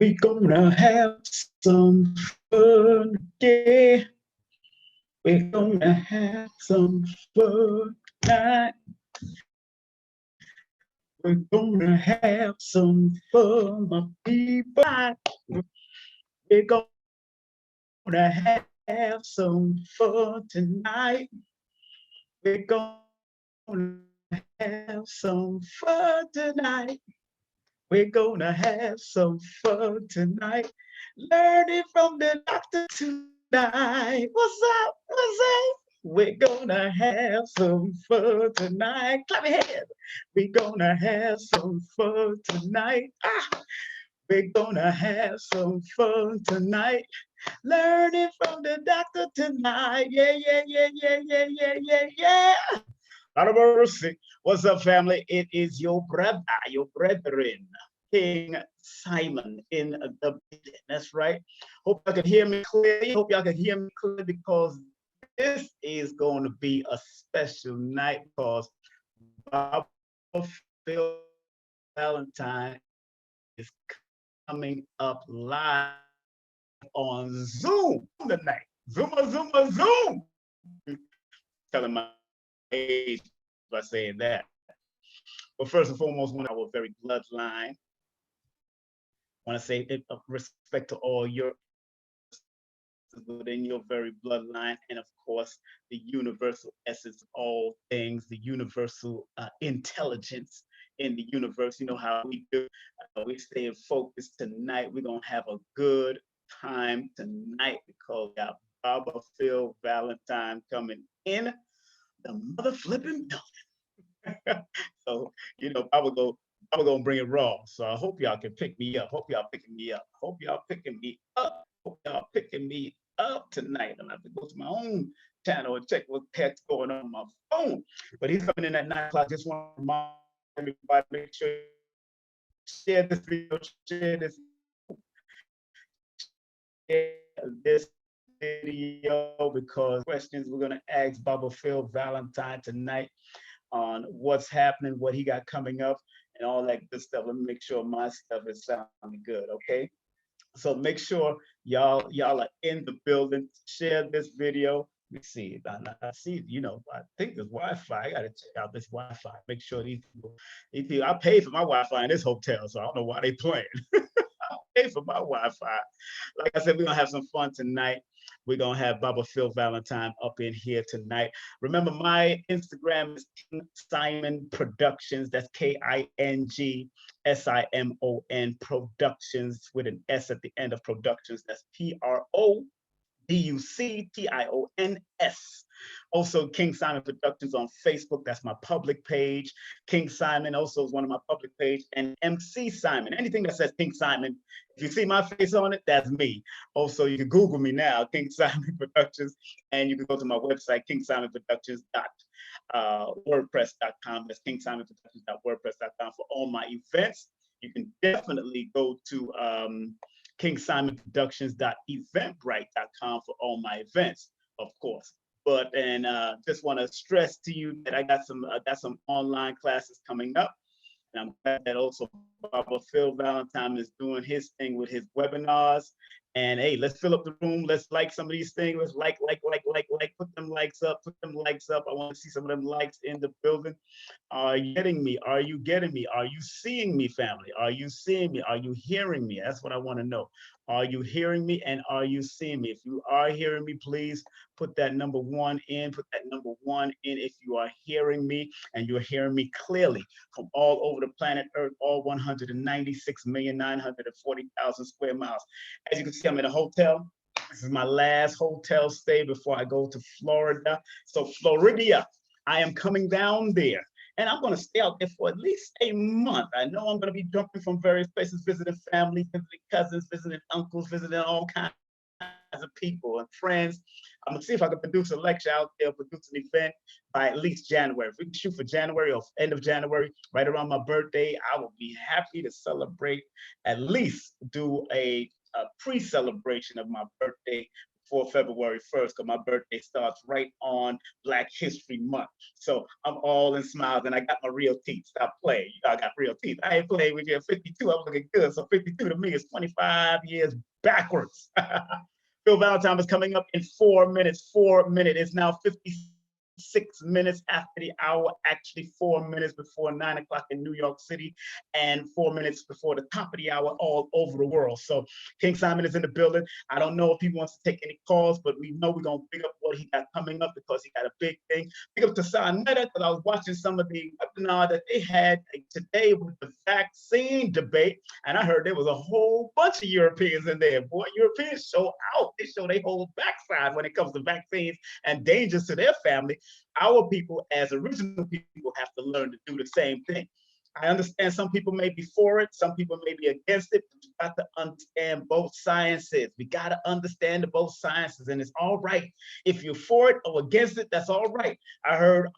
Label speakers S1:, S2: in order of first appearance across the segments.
S1: We gonna have some fun, yeah. We're gonna have some fun tonight. We're gonna have some fun, my people. We're gonna have some fun tonight. We're gonna have some fun tonight. We're gonna have some fun tonight. Learning from the doctor tonight. What's up? What's up? We're gonna have some fun tonight. Clap your hands. We're gonna have some fun tonight. Ah, we're gonna have some fun tonight. Learning from the doctor tonight. Yeah, yeah, yeah, yeah, yeah, yeah, yeah, yeah. Out of mercy. What's up, family? It is your brother, your brethren, King Simon in the building. That's right. Hope y'all can hear me clearly. Hope y'all can hear me clearly because this is going to be a special night because Baba Phil Valentine is coming up live on Zoom tonight. Zoom. Telling my age by saying that. But first and foremost, one our very bloodline. I want to say respect to all your within your very bloodline, and of course, the universal essence of all things, the universal intelligence in the universe. You know how we do. We stay focused tonight. We're gonna have a good time tonight because we got Baba Phil Valentine coming in the mother flipping building. So you know, I was gonna bring it raw. So I hope y'all can pick me up. Hope y'all picking me up. Hope y'all picking me up. Hope y'all picking me up tonight. I'm gonna have to go to my own channel and check what the heck's going on my phone. But he's coming in at 9 o'clock. Just want to remind everybody, make sure share this video, share this video because questions we're gonna ask Baba Phil Valentine tonight on what's happening, what he got coming up, and all that good stuff. Let me make sure my stuff is sounding good, okay? So make sure y'all are in the building. Share this video. Let me see. I see, you know, I think there's Wi-Fi. I gotta check out this Wi-Fi. Make sure these people, I paid for my Wi-Fi in this hotel, so I don't know why they playing. Pay for my Wi-Fi. Like I said, we're gonna have some fun tonight. We're gonna have Baba Phil Valentine up in here tonight. Remember, my Instagram is King Simon Productions. That's KINGSIMON Productions with an S at the end of Productions. That's PRODUCTIONS. Also, King Simon Productions on Facebook. That's my public page. King Simon also is one of my public page. And MC Simon. Anything that says King Simon, if you see my face on it, that's me. Also, you can Google me now, King Simon Productions, and you can go to my website, kingsimonproductions.wordpress.com. That's kingsimonproductions.wordpress.com for all my events. You can definitely go to kingsimonproductions.eventbrite.com for all my events, of course. But and just want to stress to you that I got some online classes coming up, and I'm glad that also Baba Phil Valentine is doing his thing with his webinars. And hey, let's fill up the room. Let's like some of these things. Let's like. Put them likes up. Put them likes up. I want to see some of them likes in the building. Are you getting me? Are you getting me? Are you seeing me, family? Are you seeing me? Are you hearing me? That's what I want to know. Are you hearing me and are you seeing me? If you are hearing me, please put that number one in. Put that number one in if you are hearing me and you're hearing me clearly from all over the planet Earth, all 196,940,000 square miles. As you can see, I'm in a hotel. This is my last hotel stay before I go to Florida. So Florida, I am coming down there. And I'm going to stay out there for at least a month. I know I'm going to be jumping from various places, visiting family, visiting cousins, visiting uncles, visiting all kinds of people and friends. I'm going to see if I can produce a lecture out there, produce an event by at least January. If we can shoot for January or end of January, right around my birthday, I will be happy to celebrate, at least do a pre-celebration of my birthday before February 1st, because my birthday starts right on Black History Month. So I'm all in smiles, and I got my real teeth. Stop playing. You know, I got real teeth. I ain't playing with you at 52. I'm looking good. So 52 to me is 25 years backwards. Phil Valentine is coming up in 4 minutes. 4 minutes. It's now 56 minutes after the hour, actually 4 minutes before 9 o'clock in New York City, and 4 minutes before the top of the hour all over the world. So King Simon is in the building. I don't know if he wants to take any calls, but we know we're going to pick up what he got coming up because he got a big thing. Pick up to Meta, because I was watching some of the webinar that they had today with the vaccine debate, and I heard there was a whole bunch of Europeans in there. Boy, Europeans show out. They show their whole backside when it comes to vaccines and dangers to their family. Our people, as original people, have to learn to do the same thing. I understand some people may be for it, some people may be against it, but you got to understand both sciences. We got to understand the both sciences, and it's all right. If you're for it or against it, that's all right. I heard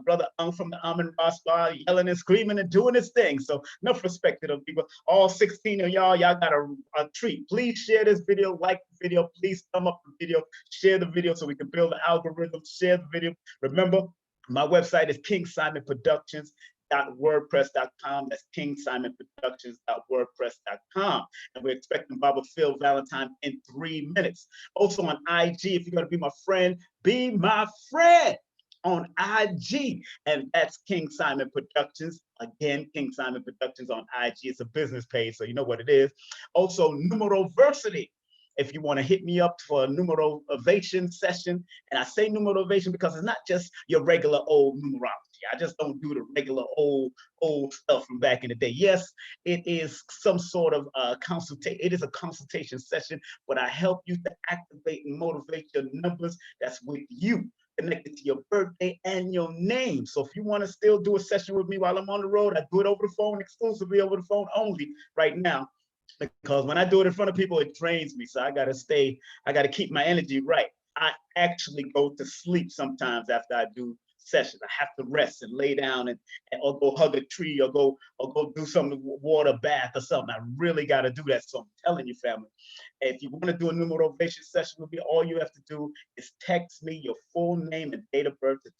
S1: Brother from the Amin Rasta yelling and screaming and doing his thing. So enough respect to those people. All 16 of y'all got a treat. Please share this video, like the video. Please thumb up the video, share the video so we can build the algorithm. Share the video. Remember, my website is KingSimonProductions.wordpress.com. That's KingSimonProductions.wordpress.com. And we're expecting Baba Phil Valentine in 3 minutes. Also on IG, if you're going to be my friend, be my friend on IG, and that's King Simon Productions. Again, King Simon Productions on IG. It's a business page, so you know what it is. Also, Numeroversity. If you want to hit me up for a numerovation session, and I say numerovation because it's not just your regular old numerology. I just don't do the regular old stuff from back in the day. Yes, it is some sort of consultation. It is a consultation session, but I help you to activate and motivate your numbers that's with you, connected to your birthday and your name. So if you want to still do a session with me while I'm on the road, I do it over the phone, exclusively over the phone only right now. Because when I do it in front of people, it drains me. So I got to keep my energy right. I actually go to sleep sometimes after I do sessions. I have to rest and lay down or go hug a tree or go do some water bath or something. I really got to do that. So I'm telling you, family, if you want to do a numerovation session with me, all you have to do is text me your full name and date of birth to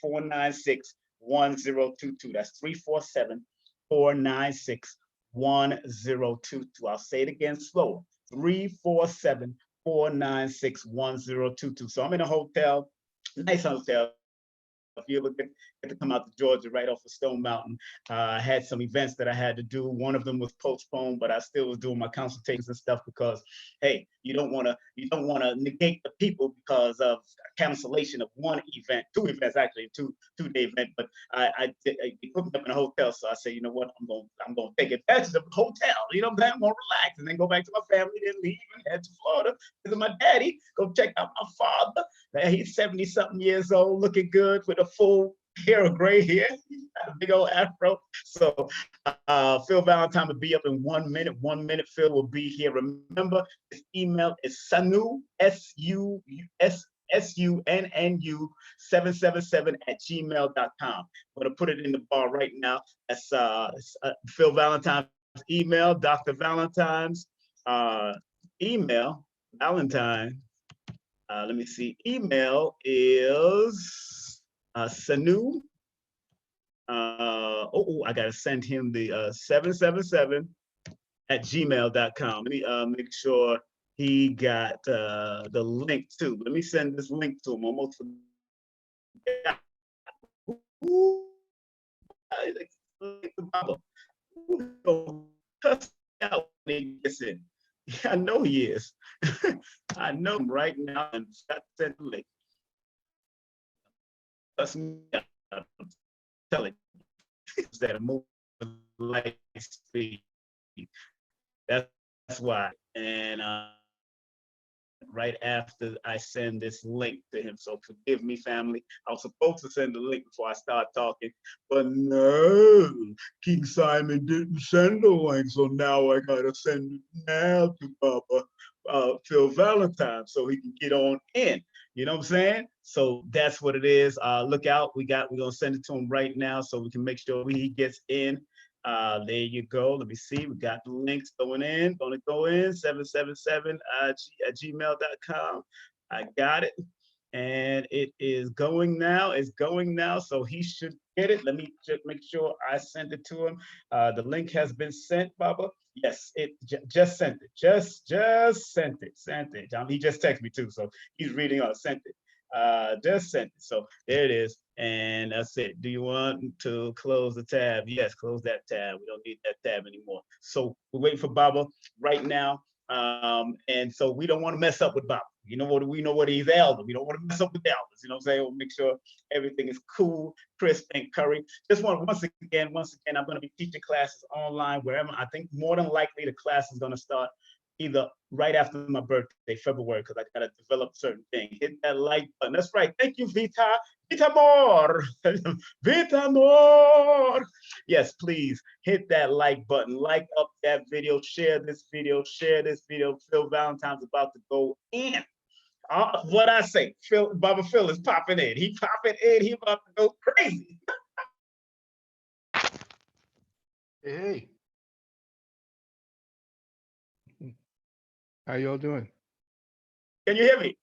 S1: 347-496-1022. That's 347-496-1022. I'll say it again slower. 347-496-1022. So I'm in a hotel, nice hotel. If you ever get to come out to Georgia, right off of Stone Mountain, I had some events that I had to do. One of them was postponed, but I still was doing my consultations and stuff because, hey, you don't want to negate the people because of cancellation of one event, two events actually, two-day event. But I put me up in a hotel, so I say, you know what, I'm gonna take advantage of the hotel. You know what I'm saying? I'm gonna relax and then go back to my family, then leave and head to Florida visit my daddy. Go check out my father. He's 70-something years old, looking good with a full hair of gray hair, a big old afro. So Phil Valentine will be up in 1 minute. 1 minute, Phil will be here. Remember, his email is Sunnu, SUNNU 777 @gmail.com. I'm going to put it in the bar right now. That's Phil Valentine's email, Dr. Valentine's email, Valentine. Let me see. Email is Sunnu. I got to send him the 777 @gmail.com. Let me make sure he got the link too. Let me send this link to him. Almost forgot. I know he is. I know him right now and sent the link. Trust me, I'm telling you that move light speed. That's why. And right after I send this link to him. So forgive me, family. I was supposed to send the link before I start talking, but no, King Simon didn't send the link. So now I gotta send it now to Papa Phil Valentine so he can get on in. You know what I'm saying? So that's what it is. Look out. We're gonna send it to him right now so we can make sure he gets in. There you go. Let me see. We got the links going in. Gonna go in 777 at gmail.com. I got it. And it is going now. It's going now. So he should get it. Let me just make sure I sent it to him. The link has been sent, Baba. Yes, it just sent it. Just sent it. Sent it. He just texted me too. So he's reading on sent it. Just sent it. So there it is. And that's it. Do you want to close the tab? Yes, close that tab. We don't need that tab anymore. So we're waiting for Baba right now. And so we don't want to mess up with Baba. You know what? We know what he's elder. We don't want to mess up with the elders. You know what I'm saying? We'll make sure everything is cool, crisp, and curry. Just want once again, I'm going to be teaching classes online wherever. I think more than likely the class is going to start either right after my birthday, February, because I got to develop certain things. Hit that like button. That's right. Thank you, Vita. Vita more. Vita more. Yes, please hit that like button. Like up that video. Share this video. Share this video. Phil Valentine's about to go in. What I say, Baba Phil is popping in. He popping in. He about to go crazy.
S2: Hey. How y'all doing?
S1: Can you hear me?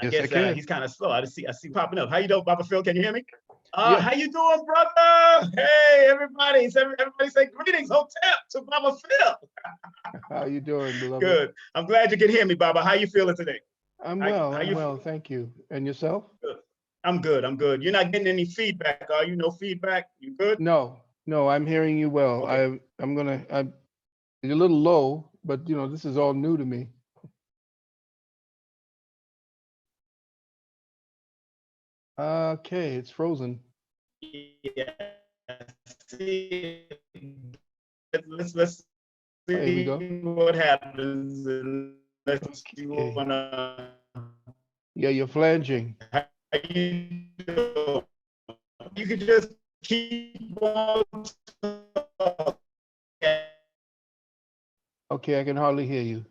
S2: Yes, I can.
S1: He's kind of slow. I see popping up. How you doing, Baba Phil? Can you hear me?
S2: Yeah.
S1: How you doing, brother? Hey, everybody. Everybody say greetings, Hotep, to Baba Phil.
S2: How you doing, beloved?
S1: Good. I'm glad you can hear me, Baba. How you feeling today?
S2: I'm well. I'm well. Thank you. And yourself?
S1: Good. I'm good. I'm good. You're not getting any feedback, are you? No feedback? You good?
S2: No, I'm hearing you well.
S1: Okay.
S2: I'm a little low, but this is all new to me. Okay, it's frozen.
S1: Yeah. See, let's
S2: Here we
S1: see
S2: go.
S1: what happens. Let's see
S2: Okay.
S1: what
S2: Yeah, you're flanging.
S1: how you doing? You could just keep on talking.
S2: Okay, I can hardly hear you.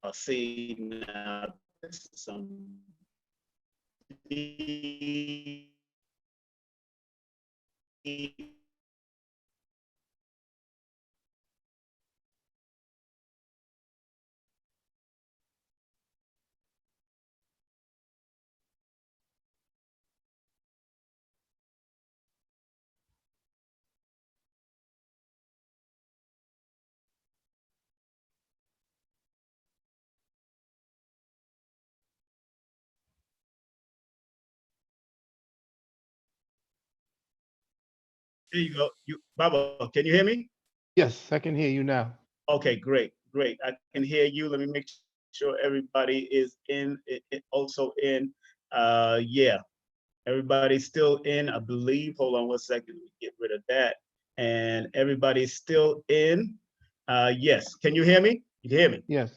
S1: I'll see now. This is some There you go. Baba, can you hear me?
S2: Yes, I can hear you now.
S1: Okay, great. I can hear you. Let me make sure everybody is in. Also in. Yeah, everybody's still in. I believe. Hold on one second. Let me get rid of that. And everybody's still in. Yes. Can you hear me? You can hear me?
S2: Yes.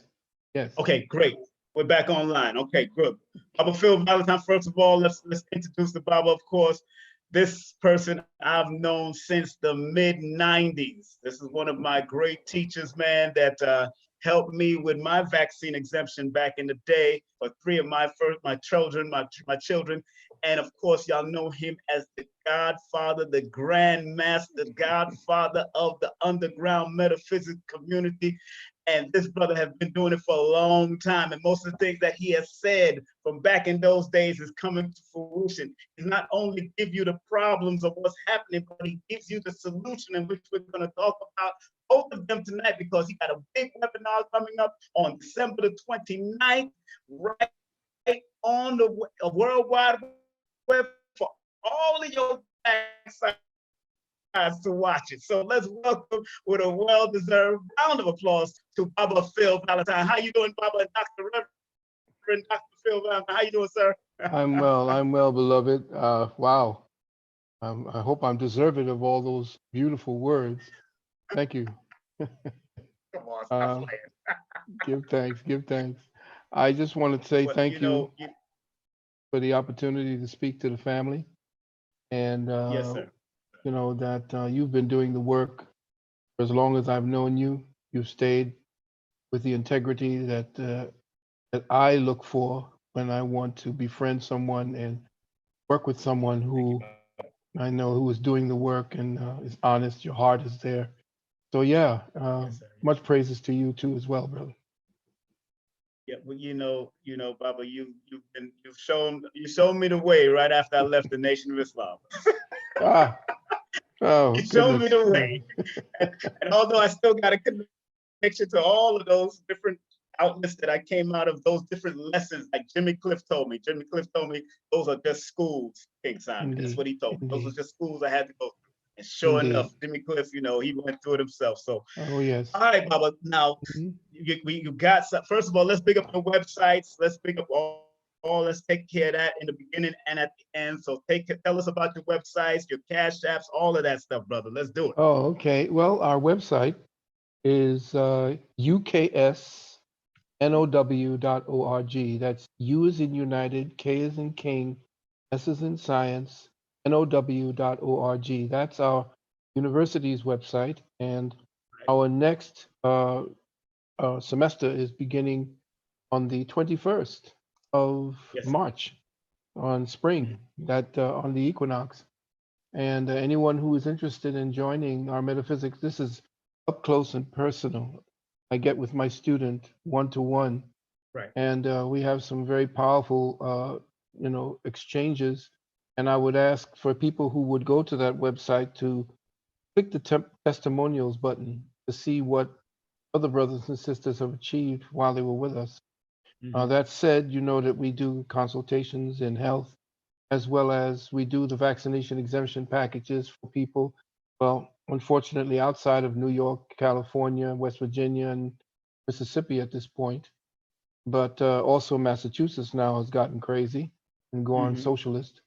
S1: Okay, great. We're back online. Okay, good. Baba Phil Valentine, first of all, let's introduce the Baba, of course. This person I've known since the mid-90s. This is one of my great teachers, man, that helped me with my vaccine exemption back in the day for three of my children. And of course, y'all know him as the godfather, the grand master, godfather of the underground metaphysics community. And this brother has been doing it for a long time. And most of the things that he has said from back in those days is coming to fruition. He not only give you the problems of what's happening, but he gives you the solution, in which we're going to talk about both of them tonight, because he got a big webinar coming up on December the 29th, right on the World Wide Web for all of your backside to watch it. So let's welcome with a well-deserved round of applause to Baba Phil Valentine. How you doing, Baba? And Dr. Reverend Dr. Phil Valentine. How you doing, sir?
S2: I'm well, beloved. Wow. I hope I'm deserving of all those beautiful words. Thank you.
S1: Come on, stop playing.
S2: Give thanks. I just want to say thank you for the opportunity to speak to the family. And
S1: yes, sir.
S2: that you've been doing the work for as long as I've known you. You've stayed with the integrity that I look for when I want to befriend someone and work with someone who I know who is doing the work and is honest. Your heart is there. So yeah,
S1: Yes, sir.
S2: much praises to you too as well, brother.
S1: Yeah, well, Baba, you've shown me the way right after I left the Nation of Islam.
S2: Ah, oh
S1: You showed me
S2: goodness.
S1: the way, and although I still got a connection to all of those different outlets that I came out of, those different lessons, like Jimmy Cliff told me. Jimmy Cliff told me those are just schools, King Simon. That's
S2: Indeed,
S1: what he told me. Those are
S2: indeed,
S1: just schools I had to go through. And sure
S2: indeed.
S1: enough, Jimmy Cliff, he went through it himself. So
S2: Oh yes.
S1: all right, Baba. Now,
S2: Mhm.
S1: you got some, first of all, let's pick up the websites. Let's pick up all. Let's take care of that in the beginning and at the end. So tell us about your websites, your cash apps, all of that stuff, brother. Let's do it.
S2: Oh, okay. Well, our website is uksnow.org. That's U is in United, K is in King, S is in Science, now.org. That's our university's website. And
S1: Right.
S2: our next semester is beginning on the 21st of
S1: Yes, sir.
S2: March on
S1: Mhm.
S2: spring, that on the equinox. And anyone who is interested in joining our metaphysics, this is up close and personal. I get with my student one to one,
S1: Right.
S2: and we have some very powerful, exchanges. And I would ask for people who would go to that website to click the testimonials button to see what other brothers and sisters have achieved while they were with us.
S1: Hmm.
S2: That said, you know that we do consultations in health as well as we do the vaccination exemption packages for people, well, unfortunately, outside of New York, California, West Virginia, and Mississippi at this point. But also Massachusetts now has gotten crazy and gone
S1: Hmm.
S2: socialist.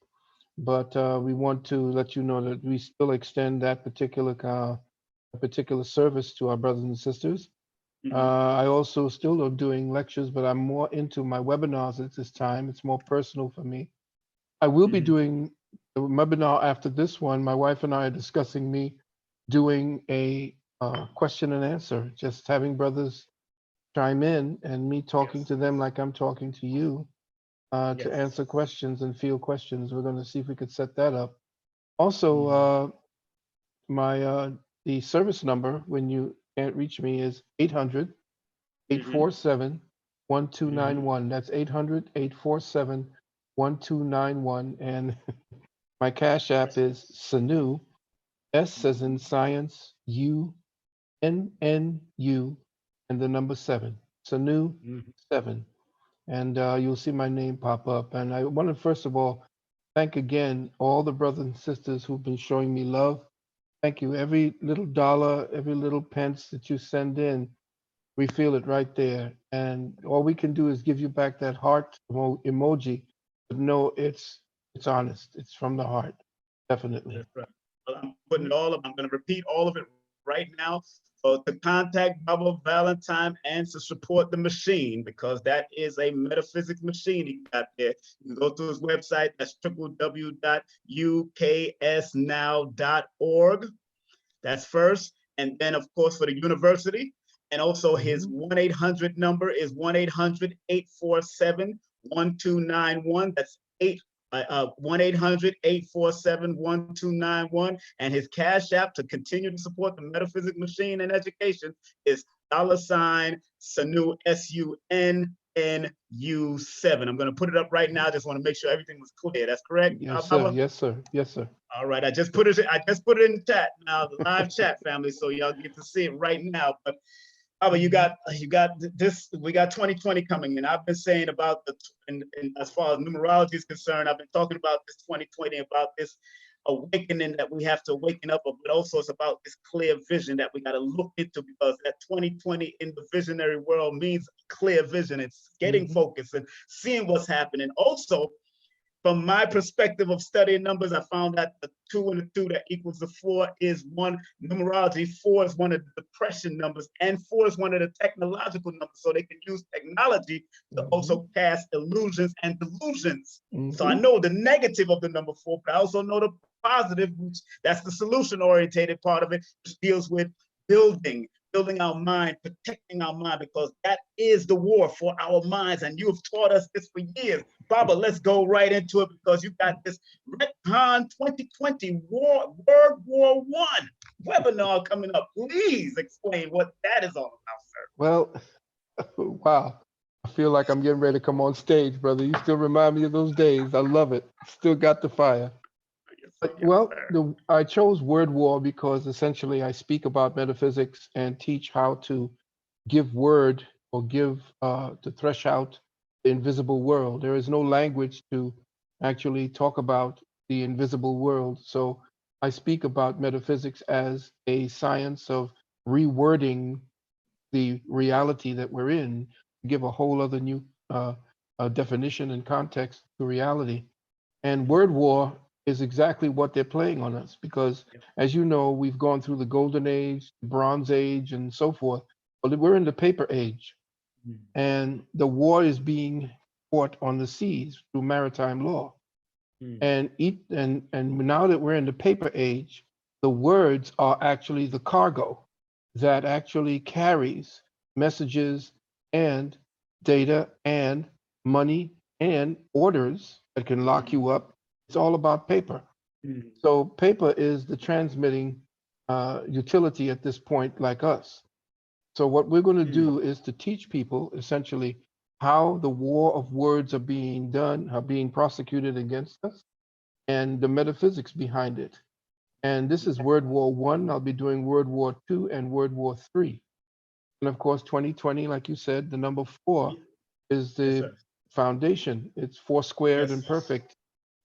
S2: But we want to let you know that we still extend that particular service to our brothers and sisters.
S1: Hmm.
S2: I also still am doing lectures, but I'm more into my webinars at this time. It's more personal for me. I will be
S1: Hmm.
S2: doing a webinar after this one. My wife and I are discussing me doing a question and answer, just having brothers chime in and me talking
S1: Yes.
S2: to them like I'm talking to you to
S1: Yes.
S2: answer questions and field questions. We're going to see if we could set that up. Also,
S1: Hmm.
S2: my the service number when you can't reach me is 800
S1: Hmm.
S2: 847
S1: Hmm.
S2: 1291. That's 800 847 1291. And my Cash App
S1: Yes.
S2: is Sanu, S as in
S1: Hmm.
S2: science, UNNU, and the number seven. Sanu
S1: Hmm.
S2: 7. And you'll see my name pop up. And I want to first of all thank again all the brothers and sisters who've been showing me love. Thank you. Every little dollar, every little pence that you send in, we feel it right there. And all we can do is give you back that heart emoji. But no, it's honest. It's from the heart. Definitely.
S1: That's right. Well, I'm putting it all up. I'm going to repeat all of it right now. So to contact Baba Valentine and to support the machine, because that is a metaphysics machine he got there. You can go to his website. That's www.uksnow.org. That's first. And then, of course, for the university. And also his
S2: Mhm.
S1: 1-800 number is 1-800-847-1291. That's 1-800-847-1291. And his cash app to continue to support the metaphysics machine and education is $Sanu, SUNNU7. I'm going to put it up right now. I just want to make sure everything was clear. That's correct,
S2: Yes, sir.
S1: Baba?
S2: Yes, sir. Yes, sir.
S1: All right, I just put it in the chat now, the live chat family, so y'all get to see it right now. But you
S2: Mhm.
S1: got this. We got 2020 coming in. I've been saying about and as far as numerology is concerned, I've been talking about this 2020, about this awakening that we have to waken up, but also it's about this clear vision that we got to look into, because that 2020 in the visionary world means clear vision. It's getting
S2: Mhm.
S1: focused and seeing what's happening. Also, from my perspective of studying numbers, I found that the 2 and the 2 that equals the 4 is one. Numerology, 4 is one of the depression numbers, and 4 is one of the technological numbers. So they can use technology to
S2: Mhm.
S1: also cast illusions and delusions. So I
S2: Mhm.
S1: know the negative of the number 4, but I also know the positive, which that's the solution orientated part of it, which deals with building, building our mind, protecting our mind, because that is the war for our minds. And you've taught us this for years. Baba, let's go right into it, because you got this Retcon 2020 World War I webinar coming up. Please explain what that is all about, sir.
S2: Well, wow. I feel like I'm getting ready to come on stage, brother. You still remind me of those days. I love it. Still got the fire.
S1: Yes, sir.
S2: But, well, I chose word war because essentially I speak about metaphysics and teach how to give word or give to thresh out the invisible world. There is no language to actually talk about the invisible world. So I speak about metaphysics as a science of rewording the reality that we're in, give a whole other new definition and context to reality. And word war is exactly what they're playing on us because, as you know, we've gone through the golden age, bronze age, and so forth. But we're in the paper age, and the war is being fought on the seas through maritime law. And now that we're in the paper age, the words are actually the cargo that actually carries messages and data and money and orders that can lock you up. It's all about paper. So paper is the transmitting utility at this point, like us. So what we're going to do is to teach people essentially how the war of words are being done, are being prosecuted against us, and the metaphysics behind it. And this is World War One. I'll be doing World War II and World War III. And of course, 2020, like you said, the number 4 is the foundation. It's 4 squared and perfect.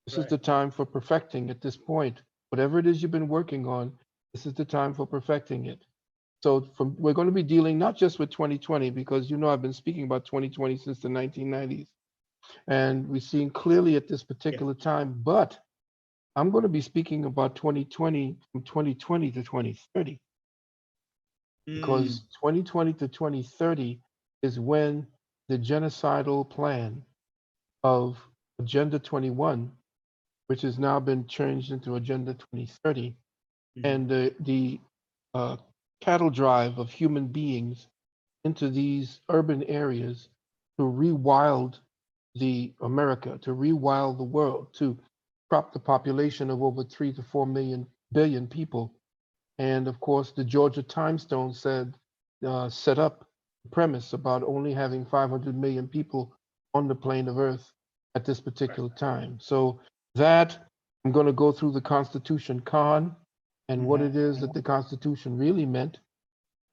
S2: This is the time for perfecting at this point. Whatever it is you've been working on, this is the time for perfecting it. So we're going to be dealing not just with 2020, because you know I've been speaking about 2020 since the 1990s. And we're seeing clearly at this particular time, but I'm going to be speaking about 2020 from 2020 to 2030, because 2020 to 2030 is when the genocidal plan of Agenda 21, which has now been changed into Agenda 2030, and the cattle drive of human beings into these urban areas to rewild the America, to rewild the world, to prop the population of over 3 to 4 billion people. And of course, the Georgia Timestone set up the premise about only having 500 million people on the plane of Earth at this particular time. So that I'm going to go through the Constitution Con and what it is that the Constitution really meant.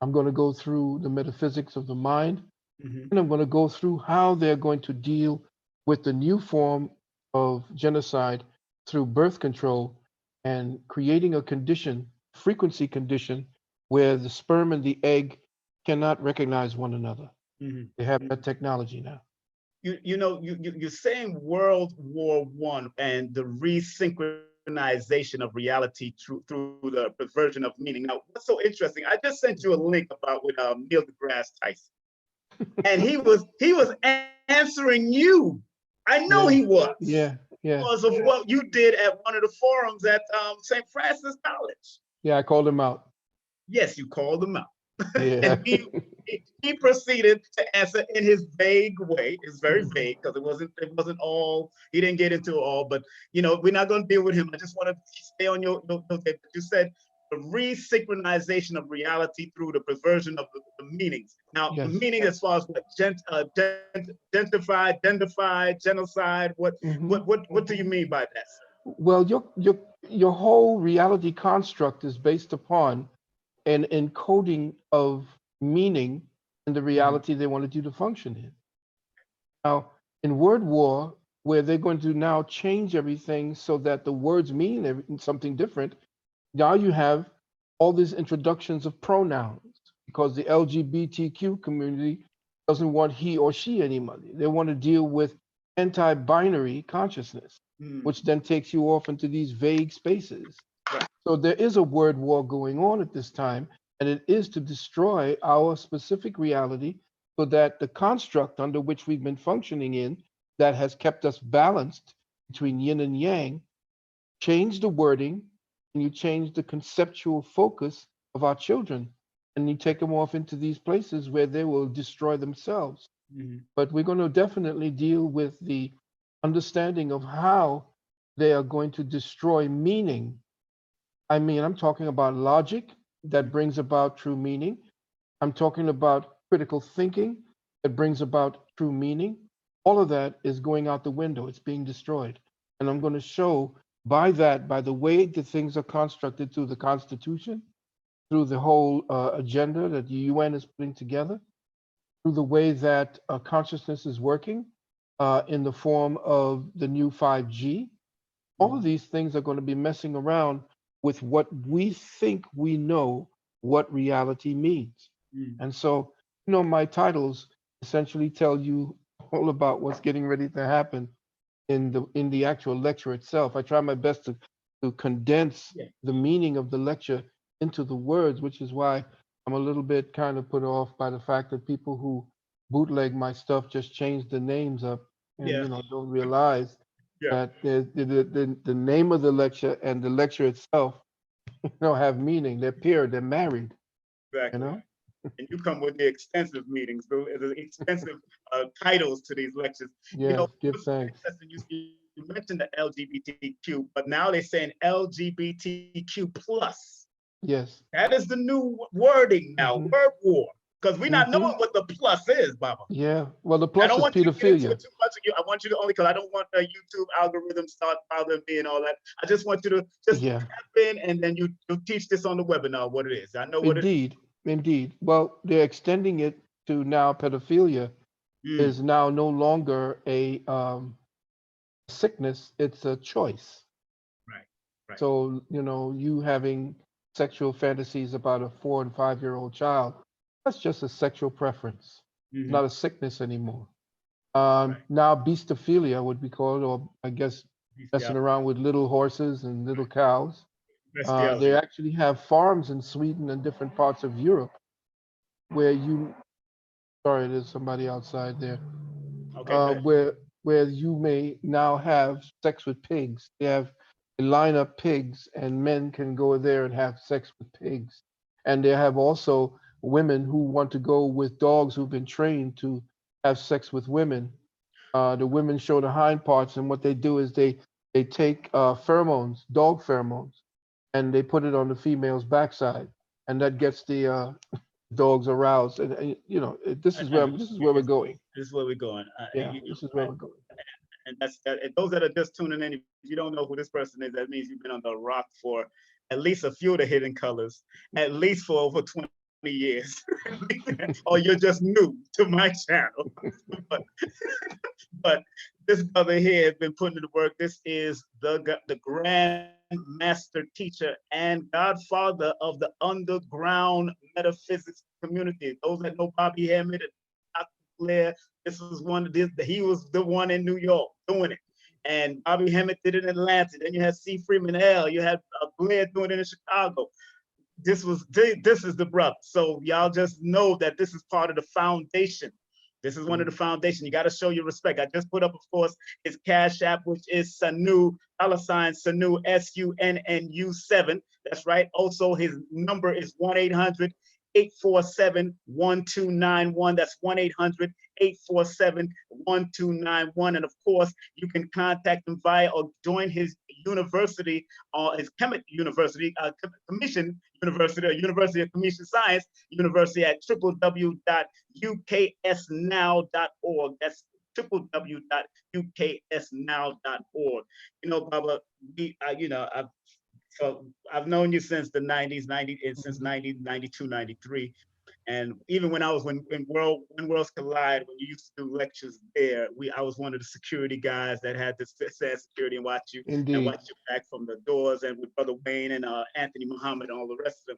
S2: I'm going to go through the metaphysics of the mind, and I'm going to go through how they're going to deal with the new form of genocide through birth control and creating a condition, frequency condition, where the sperm and the egg cannot recognize one another. They have that technology now.
S1: You're saying World War I and the resynchronization of reality through the perversion of meaning. Now, what's so interesting? I just sent you a link about with Neil deGrasse Tyson, and he was answering you. I know he was.
S2: Yeah.
S1: Because of what you did at one of the forums at St. Francis College.
S2: Yeah, I called him out.
S1: Yes, you called him out.
S2: Yeah.
S1: And he proceeded to answer in his vague way. It's very vague because it wasn't all, he didn't get into it all, but we're not going to deal with him. I just want to stay on your you said the resynchronization of reality through the perversion of the meanings. Now, the meaning as far as what gentrified, genocide, what do you mean by that?
S2: Well, your whole reality construct is based upon an encoding of meaning in the reality they want to do to function in. Now, in word war, where they're going to now change everything so that the words mean something different, now you have all these introductions of pronouns, because the LGBTQ community doesn't want he or she anymore. They want to deal with anti-binary consciousness, which then takes you off into these vague spaces. So there is a word war going on at this time, and it is to destroy our specific reality so that the construct under which we've been functioning in, that has kept us balanced between yin and yang, change the wording, and you change the conceptual focus of our children. and you take them off into these places where they will destroy themselves.
S1: Mhm.
S2: But we're going to definitely deal with the understanding of how they are going to destroy meaning. I mean, I'm talking about logic that brings about true meaning. I'm talking about critical thinking that brings about true meaning. All of that is going out the window. It's being destroyed. And I'm going to show by that, by the way the things are constructed through the Constitution, through the whole agenda that the UN is putting together, through the way that consciousness is working in the form of the new 5G. All of these things are going to be messing around with what we think we know what reality means.
S1: Mhm.
S2: And so, my titles essentially tell you all about what's getting ready to happen in the actual lecture itself. I try my best to condense
S1: Yeah.
S2: the meaning of the lecture into the words, which is why I'm a little bit kind of put off by the fact that people who bootleg my stuff just change the names up and
S1: Yeah.
S2: don't realize
S1: Yeah.
S2: that the name of the lecture and the lecture itself have meaning. They're paired, they're married, you
S1: Exactly.
S2: know?
S1: And you come with the extensive meetings, the extensive titles to these lectures.
S2: Yes, give
S1: What's
S2: thanks.
S1: interesting, you mentioned the LGBTQ, but now they're saying LGBTQ plus.
S2: Yes.
S1: That is the new wording now,
S2: Hmm.
S1: word war, because we're not
S2: Hmm.
S1: knowing what the plus is, Baba.
S2: Yeah. Well, the
S1: I
S2: plus
S1: don't
S2: is
S1: want you to get into
S2: pedophilia.
S1: it too much. I want you to only, because I don't want the YouTube algorithm start bothering me and all that. I just want you to just
S2: Yeah.
S1: tap in, and then you teach this on the webinar what it is. I know what it
S2: Indeed. Indeed. Well, they're extending it to now pedophilia
S1: is.
S2: is now no longer a sickness, it's a choice.
S1: Right, right.
S2: So, you having sexual fantasies about a 4 and 5 year old child, that's just a sexual preference,
S1: Hmm.
S2: not a sickness anymore.
S1: Right.
S2: Now, beastophilia would be called, or I guess messing
S1: Bestiality.
S2: around with little horses and little cows. They
S1: Bestiality.
S2: actually have farms in Sweden and different parts of Europe where sorry, there's somebody outside there,
S1: Okay,
S2: uh,
S1: good.
S2: where where you may now have sex with pigs. They line up pigs, and men can go there and have sex with pigs. And they have also women who want to go with dogs who've been trained to have sex with women. The women show the hind parts, and what they do is they take pheromones, dog pheromones, and they put it on the female's backside, and that gets the dogs aroused. And this is where we're
S1: Yes,
S2: going.
S1: this is where we're going.
S2: Yeah, this is where we're going.
S1: And that's that. And those that are just tuning in, if you don't know who this person is, that means you've been on the rock for at least a few of the hidden colors, at least for over 20 years, or you're just new to my channel. but, but this brother here has been putting in the work. This is the grand master teacher and godfather of the underground metaphysics community. Those that know Bobby Hammond and Dr. Blair, this was he was the one in New York doing it. And Bobby Hammond did it in Atlanta. Then you had C. Freeman L. You had Blair doing it in Chicago. This is the brother. So y'all just know that this is part of the foundation. This is one of the foundation. You got to show your respect. I just put up, of course, his Cash App, which is Sanu, $Sanu, SUNNU7. That's right. Also, his number is 1-800-847-1291. That's 1-800-847-1291. And of course, you can contact him via or join his university, his Kemet University, Commission University, or University of Commission Science University at www.uksnow.org. That's www.uksnow.org. Baba, I've known you since the 90s, since 90, 92, 93. And even when when Worlds Collide, when you used to do lectures there, I was one of the security guys that had to stand security and watch you
S2: Indeed.
S1: back from the doors, and with Brother Wayne and Anthony Muhammad and all the rest of them.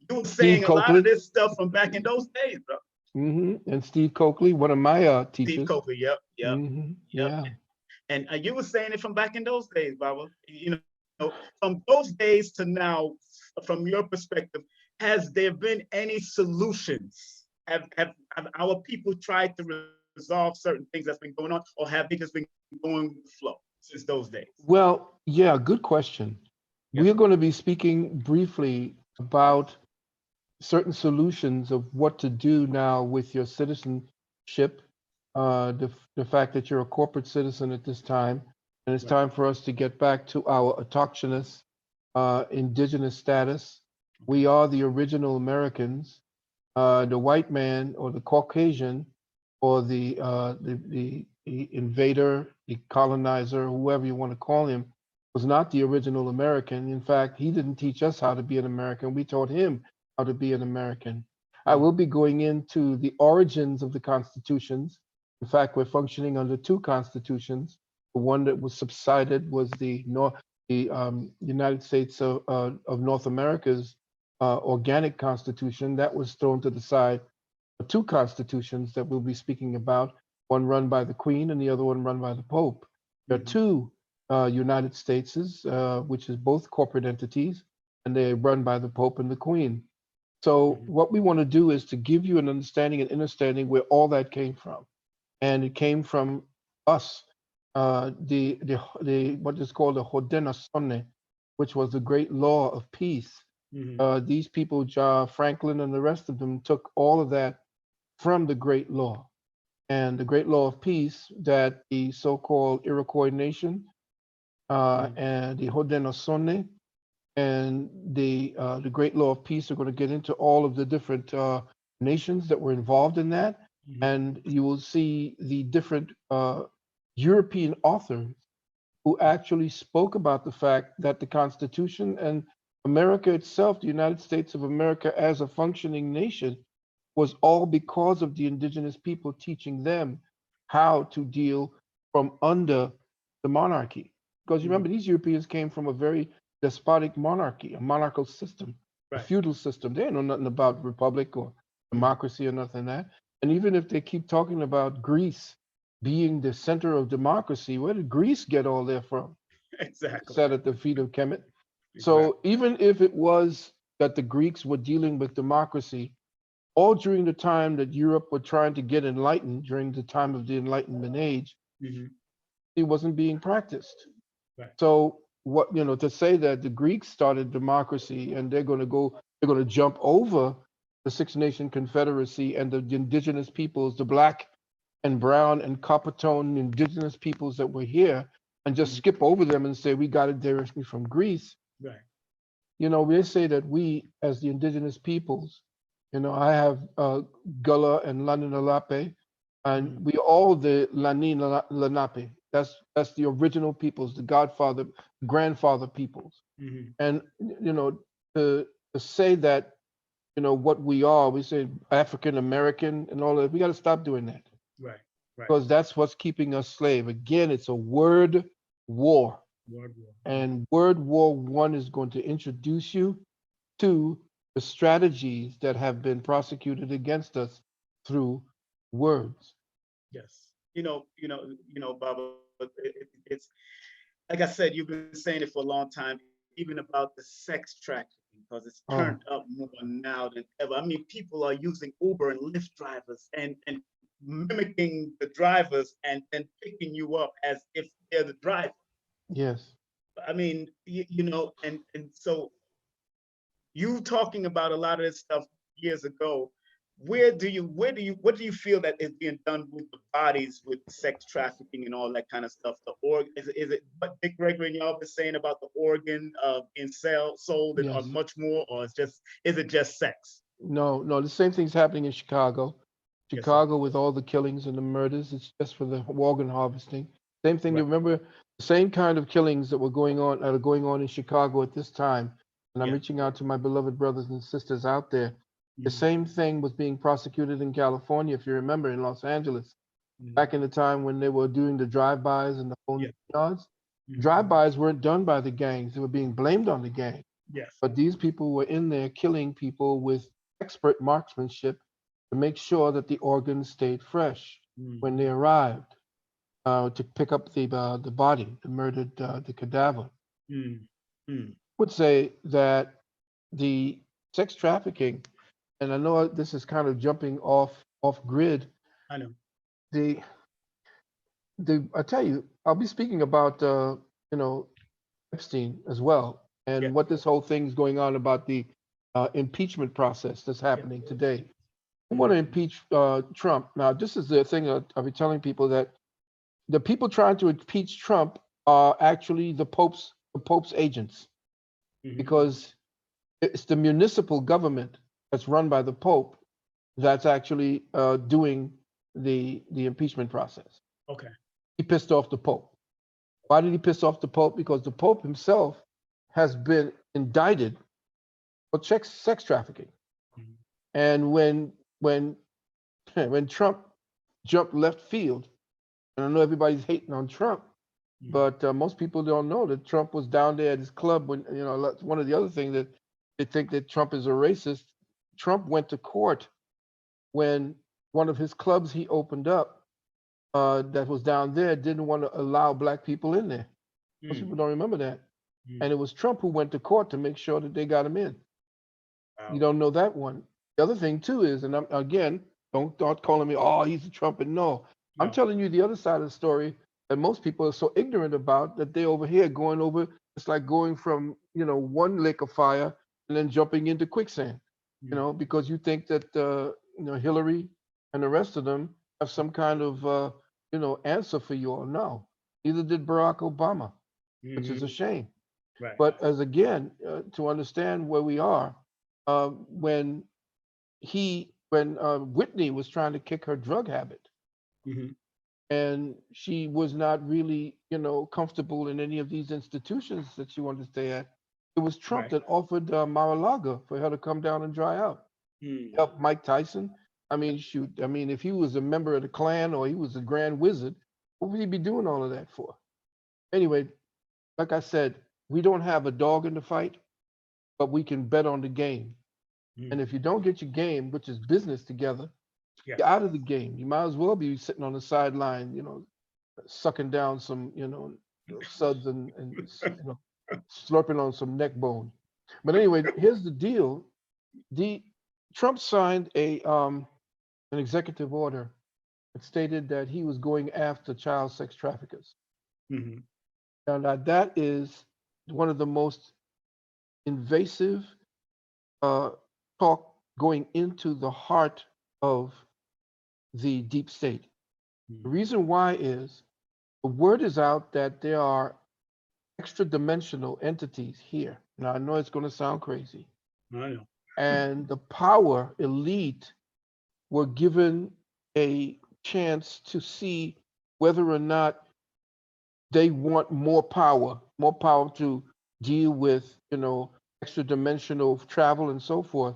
S1: You were
S2: Steve
S1: saying a lot of
S2: Coakley.
S1: this stuff from back in those days, bro.
S2: And Steve Coakley, one of my
S1: Steve
S2: teachers.
S1: Coakley, yep, yep, yep.
S2: Yeah.
S1: And you were saying it from back in those days, Baba. From those days to now, from your perspective, has there been any solutions? Have our people tried to resolve certain things that's been going on, or have they just been going with the flow since those days?
S2: Well, yeah, good question.
S1: Yes,
S2: We're going to be speaking briefly about certain solutions of what to do now with your citizenship, the fact that you're a corporate citizen at this time, and it's
S1: Right.
S2: time for us to get back to our autochthonous, indigenous status. We
S1: Okay.
S2: are the original Americans. The white man or the Caucasian or the invader, the colonizer, whoever you want to call him, was not the original American. In fact, he didn't teach us how to be an American. We taught him how to be an American. I will
S1: Mm,
S2: be going into the origins of the constitutions. In fact, we're functioning under two constitutions. The one that was subsided was the United States of North America's organic constitution that was thrown to the side. Two constitutions that we'll be speaking about, one run by the Queen and the other one run by the Pope. There are
S1: mhm,
S2: two United Stateses, which is both corporate entities, and they're run by the Pope and the Queen. So
S1: mhm,
S2: what we want to do is to give you an understanding and understanding where all that came from, and it came from us. The what is called the Haudenosaunee, which was the great law of peace.
S1: mhm,
S2: These people, Franklin and the rest of them, took all of that from the Great Law. And the Great Law of Peace that the so-called Iroquois Nation
S1: mhm,
S2: and the Haudenosaunee and the Great Law of Peace are going to get into all of the different nations that were involved in that,
S1: mhm,
S2: and you will see the different European authors who actually spoke about the fact that the Constitution and America itself, the United States of America as a functioning nation, was all because of the indigenous people teaching them how to deal from under the monarchy. Because you
S1: mhm.
S2: remember, these Europeans came from a very despotic monarchy, a monarchical system, a
S1: Right.
S2: feudal system. They know nothing about republic or
S1: Mhm.
S2: democracy or nothing like that. And even if they keep talking about Greece being the center of democracy, where did Greece get all there from?
S1: Exactly.
S2: Sat at the feet of Kemet.
S1: Exactly.
S2: So even if it was that the Greeks were dealing with democracy, all during the time that Europe were trying to get enlightened, during the time of the Enlightenment age,
S1: Mhm.
S2: it wasn't being practiced.
S1: Right.
S2: So what to say that the Greeks started democracy and they're going to jump over the Six Nation Confederacy and the indigenous peoples, the black and brown and copper tone indigenous peoples that were here, and just
S1: Mhm.
S2: skip over them and say we got it directly from Greece.
S1: Right.
S2: They say that we, as the indigenous peoples, I have Gullah and Lenape, and
S1: Mhm.
S2: we all the Lenape. That's the original peoples, the godfather, grandfather peoples.
S1: Mhm.
S2: And to say that what we are, we say African American and all that. We got to stop doing that
S1: Right. Right.
S2: because that's what's keeping us slave. Again, it's a word war.
S1: World War. Mhm.
S2: And World War One is going to introduce you to the strategies that have been prosecuted against us through words.
S1: Yes. Baba, it's like I said, you've been saying it for a long time, even about the sex trafficking, because it's turned
S2: Oh,
S1: up more now than ever. I mean, people are using Uber and Lyft drivers and mimicking the drivers and then picking you up as if they're the driver.
S2: yes.
S1: I mean, and so you talking about a lot of this stuff years ago. What do you feel that is being done with the bodies with sex trafficking and all that kind of stuff? The org is it what Dick Gregory and y'all been saying about the organ being sold and or
S2: Yes.
S1: much more, or is it just sex?
S2: No, no, the same thing's happening in Chicago.
S1: Yes, sir.
S2: Chicago with all the killings and the murders, it's just for the organ harvesting. Same thing, you
S1: Right.
S2: remember the same kind of killings that are going on in Chicago at this time. And I'm
S1: Yeah.
S2: reaching out to my beloved brothers and sisters out there. The
S1: Mhm.
S2: same thing was being prosecuted in California, if you remember, in Los Angeles,
S1: Mhm.
S2: back in the time when they were doing the drive-bys and the whole
S1: Yeah.
S2: yards.
S1: Mhm.
S2: Drive-bys weren't done by the gangs; they were being blamed on the gang.
S1: Yes.
S2: But these people were in there killing people with expert marksmanship to make sure that the organs stayed fresh when
S1: Mhm.
S2: they arrived to pick up the body, the murdered, the cadaver.
S1: Mhm. Mhm.
S2: Would say that the sex trafficking, and I know this is kind of jumping off grid.
S1: I know.
S2: The I tell you, I'll be speaking about you know Epstein as well,
S1: Yeah.
S2: and what this whole thing's going on about the impeachment process that's
S1: Yeah.
S2: happening today. I want to impeach Trump. Now, this is the thing that I'll be telling people that the people trying to impeach Trump are actually the Pope's agents,
S1: Mhm.
S2: because it's the municipal government that's run by the Pope that's actually doing the impeachment process.
S1: Okay.
S2: He pissed off the Pope. Why did he piss off the Pope? Because the Pope himself has been indicted for sex trafficking.
S1: Mhm.
S2: And when when Trump jumped left field, and I know everybody's hating on Trump,
S1: Mhm.
S2: but most people don't know that Trump was down there at his club when, that's one of the other things that they think that Trump is a racist. Trump went to court when one of his clubs he opened up that was down there didn't want to allow black people in there. Most
S1: Mm.
S2: people don't remember that.
S1: Mm.
S2: And it was Trump who went to court to make sure that they got him in. You
S1: Wow.
S2: don't know that one. The other thing too is, and again, don't start calling me, oh, he's a trumpet. No, I'm
S1: No.
S2: telling you the other side of the story that most people are so ignorant about, that they over here going over. It's like going from one lake of fire and then jumping into quicksand.
S1: Mm.
S2: Because you think that Hillary and the rest of them have some kind of answer for you. Or no, neither did Barack Obama, which is a
S1: Mhm.
S2: shame.
S1: Right.
S2: But as again, to understand where we are, when Whitney was trying to kick her drug habit,
S1: Mhm.
S2: and she was not really, comfortable in any of these institutions that she wanted to stay at, it was Trump
S1: Right.
S2: that offered Mar-a-Lago for her to come down and dry out.
S1: Mm.
S2: Help Mike Tyson. I mean, shoot. I mean, if he was a member of the Klan or he was a Grand Wizard, what would he be doing all of that for? Anyway, like I said, we don't have a dog in the fight, but we can bet on the game. And
S1: Mm.
S2: if you don't get your game, which is business, together,
S1: Yes.
S2: you're out of the game. You might as well be sitting on the sideline, sucking down some, suds and slurping on some neck bone. But anyway, here's the deal. The Trump signed an executive order that stated that he was going after child sex traffickers.
S1: Mhm.
S2: Now that is one of the most invasive uh, talk going into the heart of the deep state. The
S1: Mm.
S2: reason why is the word is out that there are extra dimensional entities here. Now, I know it's going to sound crazy.
S1: I know.
S2: And the power elite were given a chance to see whether or not they want more power to deal with, extra dimensional travel and so forth.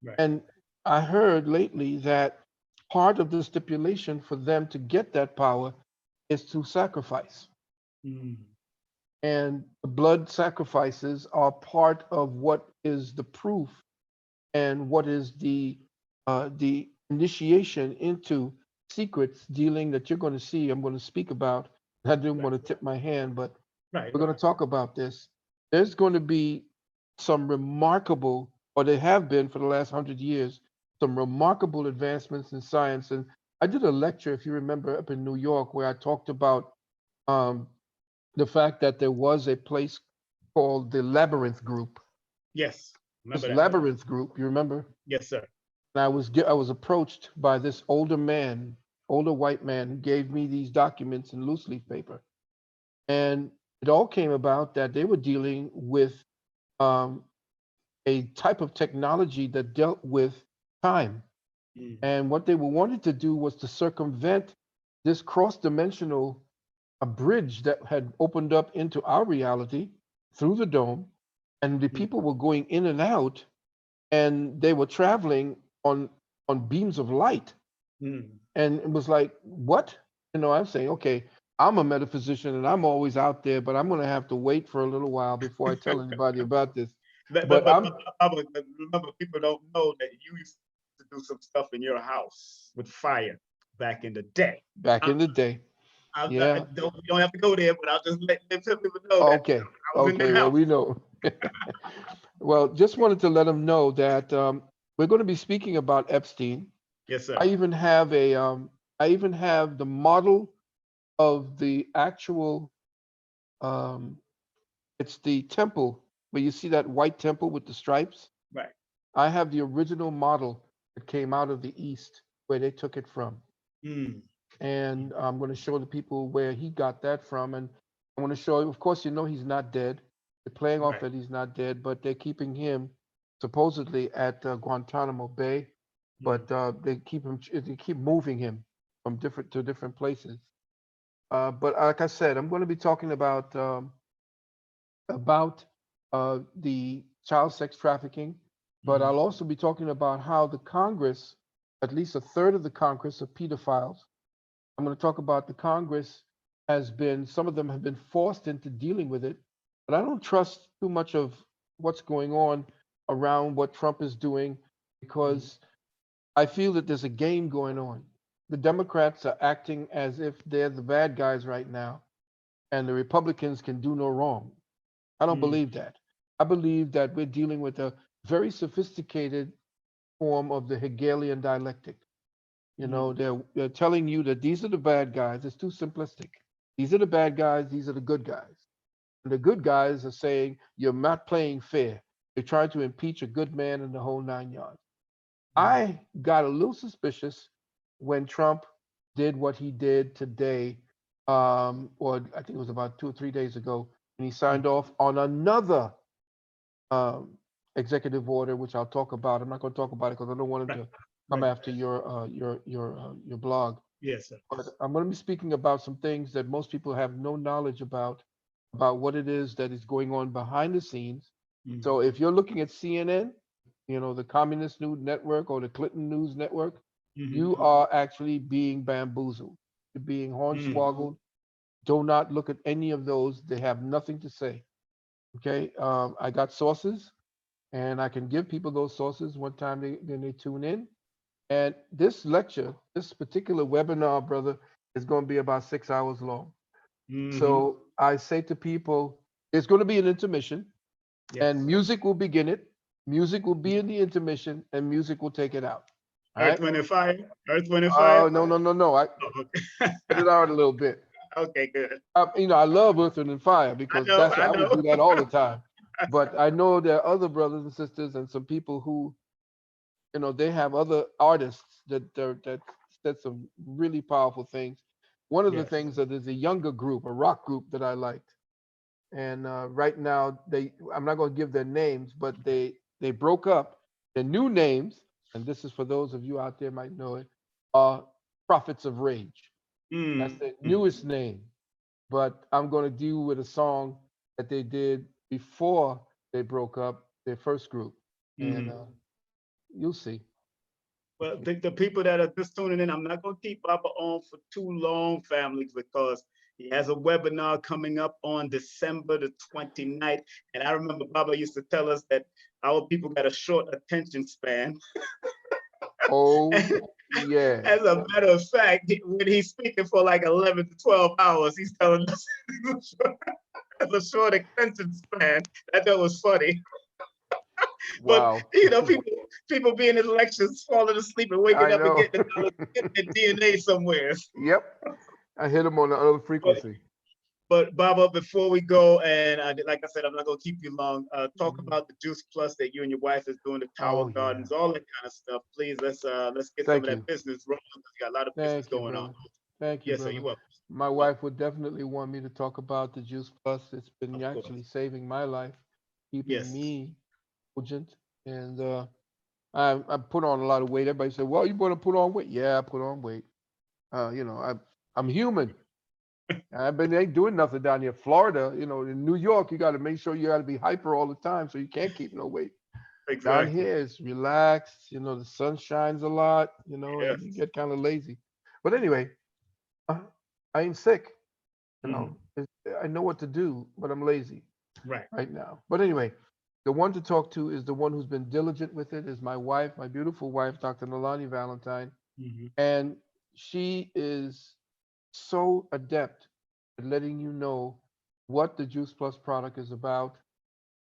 S1: Right.
S2: And I heard lately that part of the stipulation for them to get that power is to sacrifice.
S1: Mm.
S2: And the blood sacrifices are part of what is the proof and what is the initiation into secrets dealing that you're going to see. I'm going to speak about. I didn't
S1: Right.
S2: want to tip my hand, but
S1: Right.
S2: we're going to talk about this. There's going to be some remarkable, or there have been for the last 100 years, some remarkable advancements in science. And I did a lecture, if you remember, up in New York, where I talked about um, the fact that there was a place called the Labyrinth Group.
S1: Yes.
S2: This
S1: Remember that.
S2: Labyrinth Group, you remember?
S1: Yes, sir.
S2: And I was approached by this older man, older white man, who gave me these documents in loose leaf paper. And it all came about that they were dealing with um, a type of technology that dealt with time.
S1: Mm.
S2: And what they were wanted to do was to circumvent this cross-dimensional a bridge that had opened up into our reality through the dome, and the
S1: Mm.
S2: people were going in and out, and they were traveling on beams of light.
S1: Mm.
S2: And it was like, what? I'm saying, okay, I'm a metaphysician and I'm always out there, but I'm going to have to wait for a little while before I tell anybody about this.
S1: But, but,
S2: But
S1: but,
S2: I'm
S1: but remember, people don't know that you used to do some stuff in your house with fire back in the day.
S2: back
S1: I,
S2: in the day.
S1: I
S2: Yeah.
S1: don't, you don't have to go there, but I'll just let people know that
S2: Okay.
S1: I was in the
S2: Okay. Well,
S1: house.
S2: we know. Well, just wanted to let them know that we're going to be speaking about Epstein.
S1: Yes, sir.
S2: I even have the model of the actual um, it's the temple where you see that white temple with the stripes.
S1: Right.
S2: I have the original model that came out of the East where they took it from.
S1: Mm.
S2: And I'm going to show the people where he got that from. And I want to show, of course, he's not dead. They're playing off
S1: Right.
S2: that he's not dead, but they're keeping him supposedly at Guantanamo Bay.
S1: Mm.
S2: But they keep moving him from different places. But like I said, I'm going to be talking about the child sex trafficking, but
S1: Mm.
S2: I'll also be talking about how the Congress, at least a third of the Congress, are pedophiles. I'm going to talk about the Congress some of them have been forced into dealing with it, but I don't trust too much of what's going on around what Trump is doing
S1: Mm.
S2: because I feel that there's a game going on. The Democrats are acting as if they're the bad guys right now, and the Republicans can do no wrong. I don't
S1: Mm.
S2: believe that. I believe that we're dealing with a very sophisticated form of the Hegelian dialectic.
S1: Mm.
S2: They're telling you that these are the bad guys. It's too simplistic. These are the bad guys. These are the good guys. And the good guys are saying you're not playing fair. They're trying to impeach a good man in the whole 9 yards.
S1: Mm.
S2: I got a little suspicious when Trump did what he did today, or I think it was about 2 or 3 days ago, and he
S1: Mm.
S2: signed off on another um, executive order, which I'll talk about. I'm not going to talk about it because I don't want him
S1: Right.
S2: to come
S1: Right.
S2: after your blog.
S1: Yes, sir.
S2: But I'm going to be speaking about some things that most people have no knowledge about what it is that is going on behind the scenes.
S1: Mm.
S2: So if you're looking at CNN, the Communist News Network or the Clinton News Network,
S1: Mm-hmm.
S2: you are actually being bamboozled. You're being
S1: Mm.
S2: hornswoggled. Do not look at any of those. They have nothing to say. Okay. I got sources and I can give people those sources one time they tune in. And this lecture, this particular webinar, brother, is going to be about 6 hours long.
S1: Mm-hmm.
S2: So I say to people, there's going to be an intermission, and
S1: Yes.
S2: music will begin it. Music will be in the intermission, and music will take it out. All
S1: Earth,
S2: right.
S1: Wind, and Fire. Earth, Wind, and
S2: Oh,
S1: Fire.
S2: no, no, no, no. I
S1: Oh,
S2: cut
S1: okay.
S2: it out a little bit.
S1: Okay, good.
S2: I love Earth and Fire
S1: I
S2: because
S1: know. I
S2: I would
S1: know.
S2: do that all the time. But I know there are other brothers and sisters and some people who they have other artists that said some really powerful things. One of the
S1: Yes.
S2: things that is a younger group, a rock group that I liked, and right now I'm not going to give their names, but they broke up. Their new names, and this is for those of you out there might know it, are Prophets of Rage. That's
S1: Mm.
S2: their newest name. But I'm going to deal with a song that they did before they broke up, their first group, and
S1: Mm.
S2: you'll see.
S1: Well, the people that are just tuning in, I'm not going to keep Baba on for too long, families, because he has a webinar coming up on December the 29th. And I remember Baba used to tell us that our people got a short attention span.
S2: Oh,
S1: And
S2: yeah.
S1: as a matter of fact, when he's speaking for like 11 to 12 hours, he's telling us it's a short attention span. I thought was funny. But
S2: Wow.
S1: people be in his lectures, falling asleep and waking
S2: I
S1: up and
S2: know.
S1: getting the DNA somewhere.
S2: Yep. I hit him on the other
S1: But
S2: frequency.
S1: Baba, before we go, and like I said, I'm not gonna keep you long. Talk
S2: Mhm.
S1: about the Juice Plus that you and your wife is doing, the Tower
S2: Oh, yeah.
S1: Gardens, all that kind of stuff. Please, let's get some of
S2: Thank
S1: that
S2: you.
S1: business rolling. You got a lot of business
S2: Thank you,
S1: going on.
S2: brother. Thank you,
S1: Yes, sir. You
S2: brother.
S1: welcome.
S2: My
S1: Welcome.
S2: wife would definitely want me to talk about the Juice Plus. It's been
S1: Of course.
S2: actually saving my life, keeping
S1: Yes.
S2: me cogent. And I put on a lot of weight. Everybody said, "Well, you want to put on weight?" Yeah, I put on weight. I'm human. I've been ain't doing nothing down here. Florida, in New York, you got to make sure you got to be hyper all the time, so you can't keep no weight. Down
S1: Exactly.
S2: here, it's relaxed. The sun shines a lot. And you
S1: Yes.
S2: get kind of lazy. But anyway, uh, I ain't sick.
S1: Mhm.
S2: I know what to do, but I'm lazy
S1: Right.
S2: right now. But anyway, the one to talk to is the one who's been diligent with it. Is my wife, my beautiful wife, Dr. Nalani Valentine,
S1: Mhm.
S2: and she is so adept at letting you know what the Juice Plus product is about,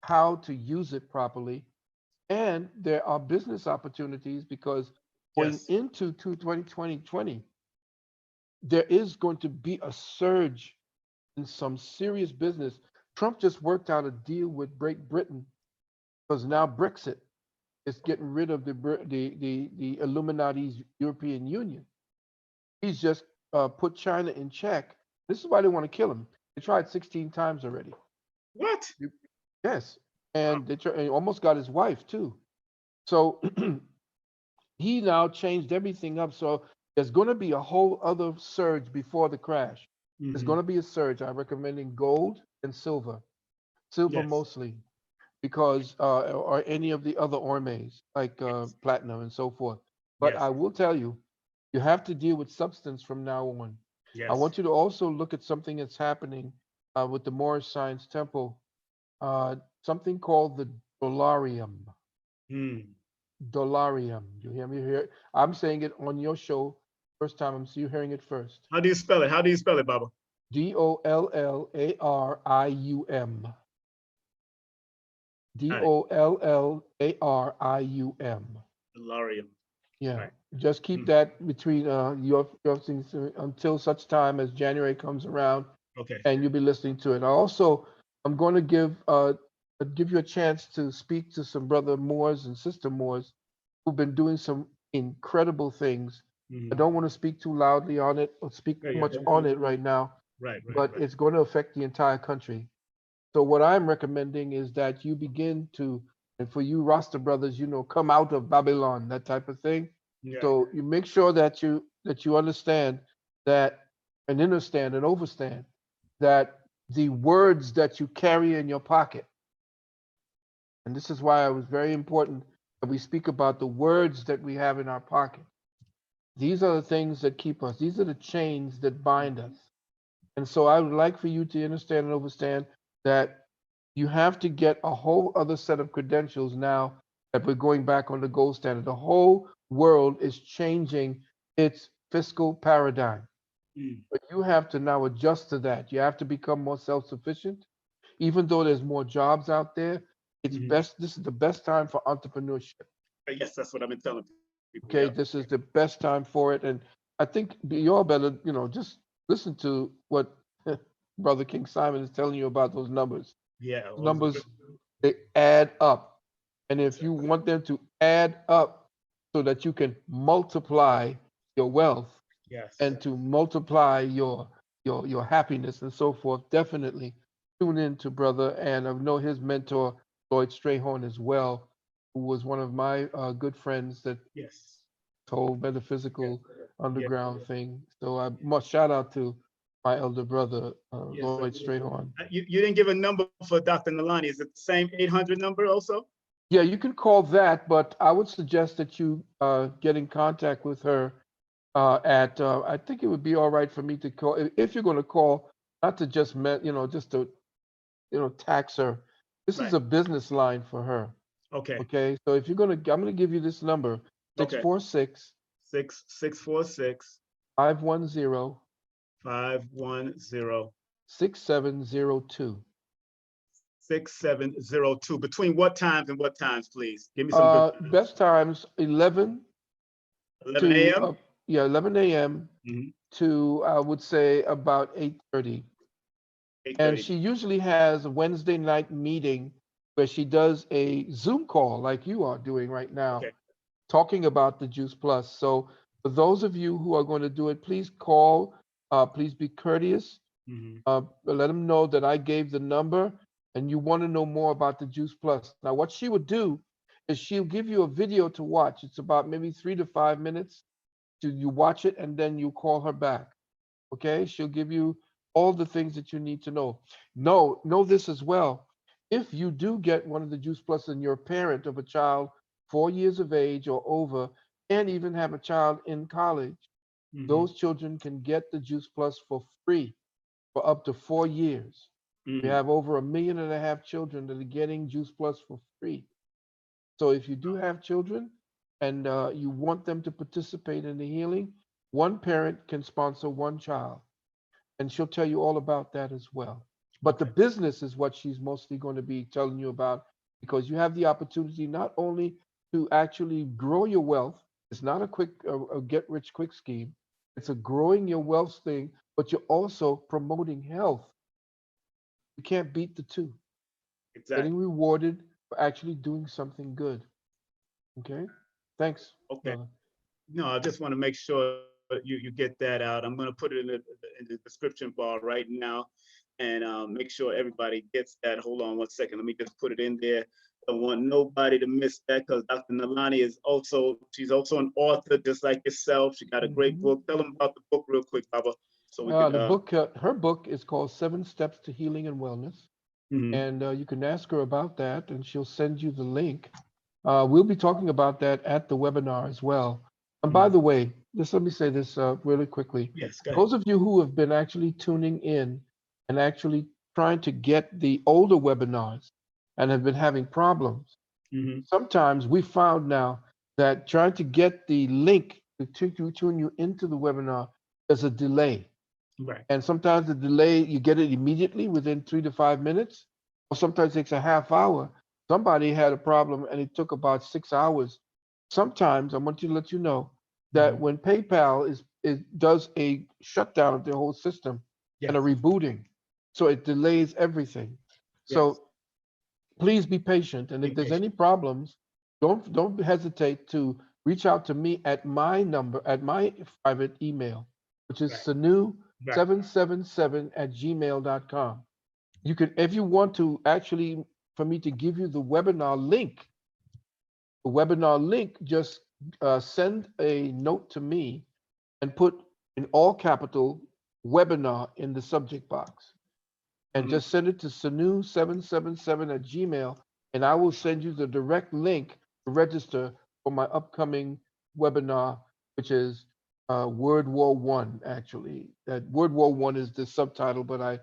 S2: how to use it properly, and there are business opportunities because going
S1: Yes.
S2: into 2020, there is going to be a surge in some serious business. Trump just worked out a deal with Great Britain because now Brexit. is getting rid of the Illuminati's European Union. He's just put China in check. This is why they want to kill him. They tried 16 times already.
S1: What?
S2: Yes,
S1: Wow.
S2: and and almost got his wife too. So he now changed everything up. So there's going to be a whole other surge before the crash. There's
S1: Hmm.
S2: going to be a surge. I'm recommending gold and silver
S1: Yes.
S2: mostly, because or any of the other ormes like
S1: Yes.
S2: platinum and so forth. But
S1: Yes.
S2: I will tell you, you have to deal with substance from now on. I
S1: Yes.
S2: want you to also look at something that's happening with the Moorish Science Temple, uh, something called the dolarium.
S1: Hmm.
S2: Dolarium. You hear me here? I'm saying it on your show. First time I'm you hearing it first.
S1: How do you spell it? How do you spell it, Baba?
S2: Dollarium.
S1: Got it.
S2: Dollarium.
S1: Delarium.
S2: Yeah,
S1: Right.
S2: just keep
S1: Hmm.
S2: that between your things until such time as January comes around,
S1: Okay.
S2: and you'll be listening to it. I'm going to give you a chance to speak to some brother Moors and sister Moors who've been doing some incredible things. I
S1: Hmm.
S2: don't want to speak too loudly on it or speak
S1: Yeah.
S2: too
S1: Yeah.
S2: much on it right now,
S1: Right. Right.
S2: but
S1: Right.
S2: it's going to affect the entire country. So what I'm recommending is that you begin to, and for you Rasta brothers, come out of Babylon, that type of thing.
S1: Yeah.
S2: So you make sure that you understand that and understand and overstand that the words that you carry in your pocket, and this is why it was very important that we speak about the words that we have in our pocket. These are the things that keep us. These are the chains that bind us. And so I would like for you to understand and understand that you have to get a whole other set of credentials now that we're going back on the gold standard. The whole world is changing its fiscal paradigm.
S1: Mm.
S2: But you have to now adjust to that. You have to become more self-sufficient. Even though there's more jobs out there,
S1: Hmm.
S2: this is the best time for entrepreneurship.
S1: Yes, that's what I've been telling people. Yep.
S2: Okay, this is the best time for it. And I think you all better, just listen to what Brother King Simon is telling you about those numbers.
S1: Yeah. Well, it's good.
S2: Numbers, they add up. And if you
S1: Exactly.
S2: want them to add up so that you can multiply your wealth
S1: Yes.
S2: and to multiply your happiness and so forth, definitely tune in to Brother. And I know his mentor, Lloyd Strayhorn, as well, who was one of my good friends that
S1: Yes.
S2: whole
S1: Yes.
S2: metaphysical
S1: Yes.
S2: underground thing. So I must shout out to my elder brother,
S1: Yes.
S2: Lloyd Strayhorn.
S1: You didn't give a number for Dr. Nalani. Is it the same 800 number also?
S2: Yeah, you can call that, but I would suggest that you get in contact with her at. I think it would be all right for me to call if you're going to call, not to just just to tax her. This is
S1: Right.
S2: a business line for her.
S1: Okay.
S2: Okay, so if I'm going to give you this number, six
S1: Okay.
S2: four six
S1: 646
S2: 510
S1: 510
S2: 6702.
S1: 6702. Between what times and what times, please? Give me some good times.
S2: Best times 11
S1: 11
S2: to
S1: a.m.
S2: 11 a.m.
S1: Mm-hmm.
S2: to I would say about 8:30. And
S1: 8:30.
S2: she usually has a Wednesday night meeting where she does a Zoom call like you are doing right now,
S1: Okay.
S2: talking about the Juice Plus. So for those of you who are going to do it, please call. Please be courteous.
S1: Mm-hmm.
S2: Let them know that I gave the number and you want to know more about the Juice Plus. Now, what she would do is she'll give you a video to watch. It's about maybe 3 to 5 minutes. You watch it and then you call her back. Okay? She'll give you all the things that you need to know. Know this as well. If you do get one of the Juice Plus and you're a parent of a child 4 years of age or over, and even have a child in college,
S1: Mm-hmm.
S2: those children can get the Juice Plus for free for up to 4 years. We
S1: Mm-hmm.
S2: have over 1.5 million children that are getting Juice Plus for free. So if you do have children and you want them to participate in the healing, one parent can sponsor one child, and she'll tell you all about that as well. But the
S1: Okay.
S2: business is what she's mostly going to be telling you about because you have the opportunity not only to actually grow your wealth, it's not a get rich quick scheme, it's a growing your wealth thing, but you're also promoting health. You can't beat the two. Getting
S1: Exactly.
S2: rewarded for actually doing something good. Okay. Thanks,
S1: Okay.
S2: brother.
S1: No, I just want to make sure you get that out. I'm going to put it in the description bar right now, and make sure everybody gets that. Hold on one second. Let me just put it in there. I don't want nobody to miss that because Dr. Nalani is also, she's also an author just like yourself. She got a great
S2: Mhm.
S1: book. Tell them about the book real quick, Baba, so we could.
S2: The book, her book is called Seven Steps to Healing and Wellness.
S1: Mhm,
S2: And you can ask her about that, and she'll send you the link. We'll be talking about that at the webinar as well. And by
S1: mhm.
S2: the way, just let me say this really quickly.
S1: Yes, go ahead.
S2: Those of you who have been actually tuning in and actually trying to get the older webinars and have been having problems,
S1: Hmm.
S2: sometimes we found now that trying to get the link to tune you into the webinar, there's a delay.
S1: Right,
S2: And sometimes the delay, you get it immediately within 3 to 5 minutes, or sometimes it takes a half hour. Somebody had a problem and it took about 6 hours. Sometimes I want to let you know that
S1: hmm.
S2: when PayPal does a shutdown of their whole system and a
S1: Yes,
S2: rebooting, so it delays everything.
S1: yes.
S2: So please be patient. And
S1: Be
S2: if there's any
S1: patient.
S2: problems, don't hesitate to reach out to me at my number, at my private email, which is
S1: Right, right.
S2: sanu777 at gmail.com. You can, if you want to actually, for me to give you the webinar link, just send a note to me and put in all capital webinar in the subject box and
S1: Mhm.
S2: just send it to sanu777 at gmail, and I will send you the direct link to register for my upcoming webinar, which is World War One. Actually, that World War One is the subtitle, but I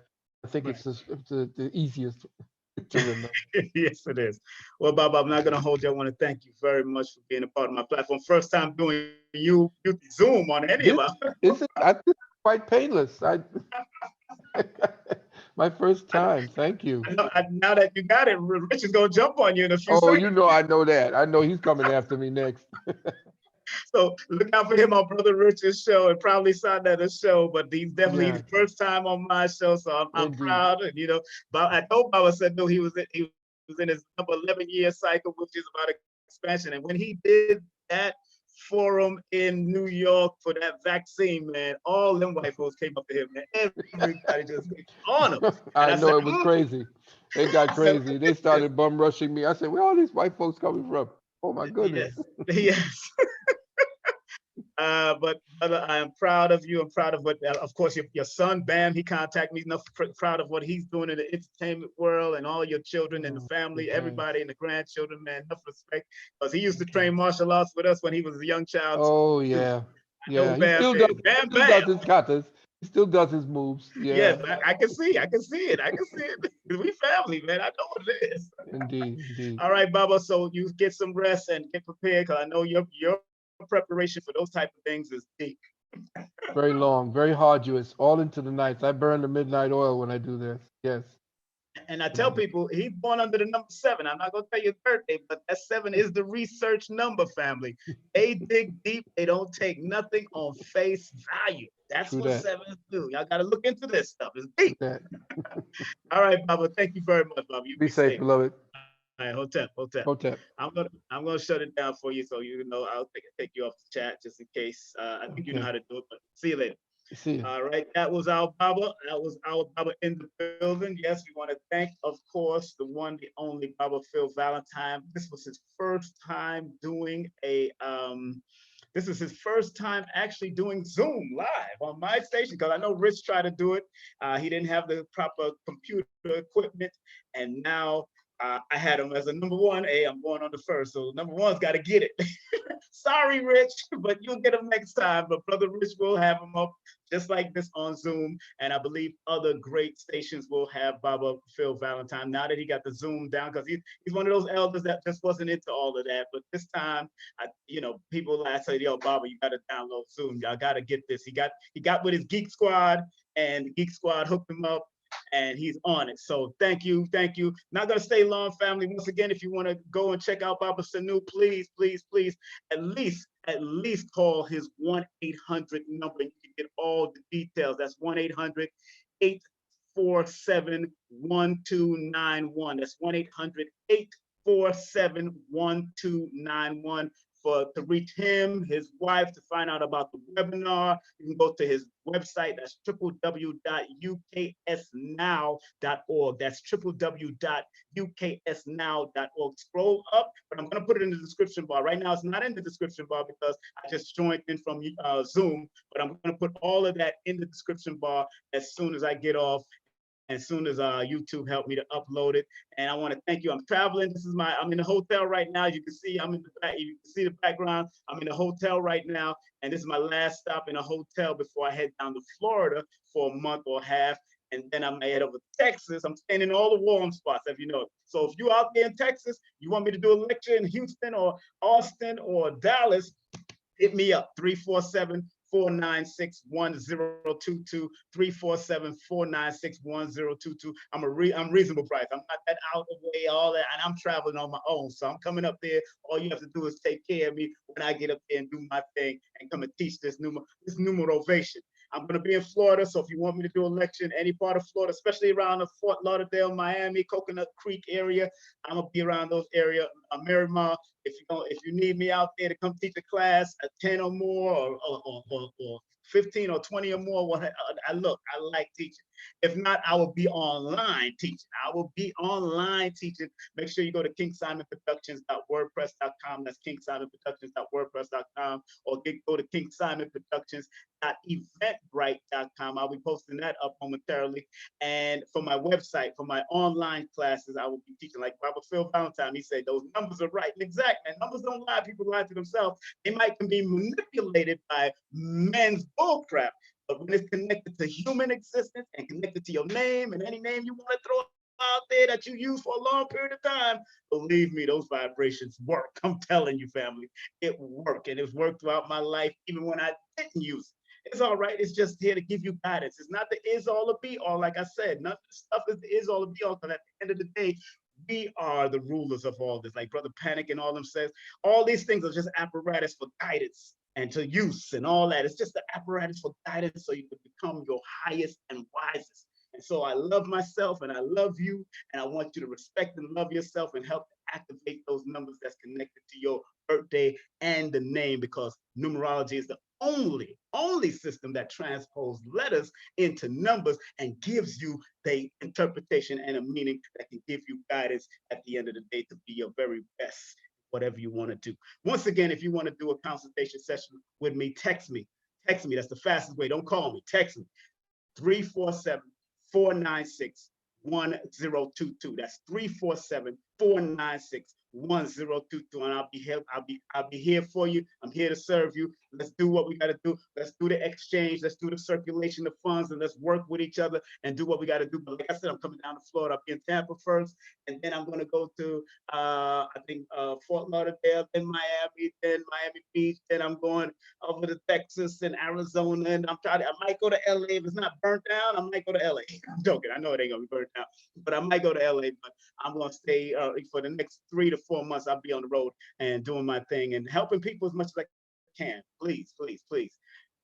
S2: think
S1: Right.
S2: it's the easiest to remember.
S1: Yes, it is. Well, Bob, I'm not going to hold you. I want to thank you very much for being a part of my platform. First time doing you Zoom on any of
S2: This
S1: us.
S2: is I think it's quite painless. I my first time. Thank you.
S1: Now that you got it, Rich is going to jump on you in a few
S2: Oh,
S1: seconds.
S2: you know I know that. I know he's coming after me next.
S1: So look out for him on Brother Rich's show and probably sign at his show. But he's definitely
S2: Yes,
S1: the first time on my show, so I'm
S2: indeed.
S1: proud. And but I told Baba said no, he was in his number 11-year cycle, which is about expansion. And when he did that forum in New York for that vaccine, man, all them white folks came up to him, man. Everybody just on him. And
S2: I
S1: I said,
S2: know it was crazy. It got
S1: I said,
S2: crazy. They started bum rushing me. I said, "Where all these white folks coming from?" Oh my goodness.
S1: yes, yes. But I am proud of you. I'm proud of what, of course, your son, Bam, he contacted me. Enough proud of what he's doing in the entertainment world and all your children and the
S2: Oh,
S1: family,
S2: thanks.
S1: everybody and the grandchildren, man. Enough respect. Because he used to
S2: Okay.
S1: train martial arts with us when he was a young child
S2: Oh
S1: too.
S2: yeah,
S1: I know
S2: yeah.
S1: Bam,
S2: He
S1: Bam,
S2: still does
S1: Bam.
S2: his katas. He still does his moves.
S1: Yes,
S2: Yeah,
S1: I can see, I can see it. I can see it. We family, man. I know what it is.
S2: indeed, indeed.
S1: All right, Baba. So you get some rest and get prepared because I know your preparation for those type of things is deep.
S2: Very long, very arduous, all into the nights. I burn the midnight oil when I do this. Yes,
S1: And I tell
S2: indeed.
S1: people he's born under the number 7. I'm not gonna tell you his birthday, but that 7 is the research number, family. They dig deep, they don't take nothing on face value. That's
S2: True
S1: what
S2: that.
S1: sevens do. Y'all gotta look into this stuff. It's
S2: True
S1: deep.
S2: that.
S1: All right, Baba. Thank you very much, Baba. You
S2: Be
S1: be
S2: safe,
S1: safe.
S2: beloved.
S1: All right, hotel, hotel.
S2: Hotep.
S1: I'm gonna shut it down for you so you know I'll take you off the chat just in case. I think you know
S2: Okay.
S1: how to do it, but see you later.
S2: See you.
S1: All right, that was our Baba. That was our Baba in the building. Yes, we want to thank, of course, the one, the only Baba Phil Valentine. This was his first time doing this is his first time actually doing Zoom live on my station because I know Rich tried to do it. He didn't have the proper computer equipment, and now I had him as a number one. Hey, I'm going on the first, so number one's got to get it. Sorry, Rich, but you'll get him next time. But Brother Rich will have him up just like this on Zoom. And I believe other great stations will have Baba Phil Valentine now that he got the Zoom down because he's one of those elders that just wasn't into all of that. But this time, people last say, yo, Baba, you got to download Zoom. Y'all got to get this. He got with his Geek Squad and Geek Squad hooked him up and he's on it. So thank you, thank you. Not gonna stay long, family. Once again, if you want to go and check out Baba Sanu, please, please, please, at least call his 1-800 number. You can get all the details. That's 1-800-847-1291. That's 1-800-847 347-492-1291 to reach him, his wife, to find out about the webinar. You can go to his website. That's www.uksnow.org. That's www.uksnow.org. Scroll up, but I'm going to put it in the description bar. Right now, it's not in the description bar because I just joined in from Zoom, but I'm going to put all of that in the description bar as soon as I get off. As soon as YouTube helped me to upload it. And I want to thank you. I'm traveling. I'm in the hotel right now. You can see I'm in the back. You can see the background. I'm in the hotel right now. And this is my last stop in a hotel before I head down to Florida for a month or half. And then I may head over to Texas. I'm staying in all the warm spots, if you know. So if you're out there in Texas, you want me to do a lecture in Houston or Austin or Dallas, hit me up, 347-496-1022, 347-496-1022. I'm reasonable price. I'm not that out of the way, all that, and I'm traveling on my own. So I'm coming up there. All you have to do is take care of me when I get up there and do my thing and come and teach this numerovation. I'm going to be in Florida, so if you want me to do a lecture in any part of Florida, especially around the Fort Lauderdale, Miami, Coconut Creek area, I'm going to be around those areas. Miramar, if you need me out there to come teach a class, 10 or more, or 15 or 20 or more, I like teaching. If not, I will be online teaching. Make sure you go to KingSimonProductions.wordpress.com. That's KingSimonProductions.wordpress.com, or go to KingSimonProductions.eventbrite.com. I'll be posting that up momentarily. And for my website, for my online classes, I will be teaching like Robert Phil Valentine. He said those numbers are right and exact, and numbers don't lie. People lie to themselves. They might can be manipulated by men's bullcrap. But when it's connected to human existence and connected to your name and any name you want to throw out there that you use for a long period of time, believe me, those vibrations work. I'm telling you, family, it worked. And it's worked throughout my life, even when I didn't use it. It's all right. It's just here to give you guidance. It's not the is all or be all. Like I said, none of the stuff is the is all or be all. Because at the end of the day, we are the rulers of all this. Like Brother Panic and all them says, all these things are just apparatus for guidance and to use and all that. It's just the apparatus for guidance so you can become your highest and wisest. And so I love myself and I love you, and I want you to respect and love yourself and help to activate those numbers that's connected to your birthday and the name, because numerology is the only system that transposes letters into numbers and gives you the interpretation and a meaning that can give you guidance at the end of the day to be your very best, whatever you want to do. Once again, if you want to do a consultation session with me, text me. Text me. That's the fastest way. Don't call me. Text me. 347-496-1022. That's 347-496-1022. And I'll be here for you. I'm here to serve you. Let's do what we got to do. Let's do the exchange. Let's do the circulation of funds, and let's work with each other and do what we got to do. But like I said, I'm coming down to Florida. I'll be in Tampa first, and then I'm going to go to I think Fort Lauderdale, then Miami, then Miami Beach. Then I'm going over to Texas and Arizona, and I might go to LA. If it's not burnt down, I might go to LA. I'm joking. I know it ain't gonna be burnt down, but I might go to LA. But I'm gonna stay for the next 3 to 4 months. I'll be on the road and doing my thing and helping people as much as I can. Please, please, please.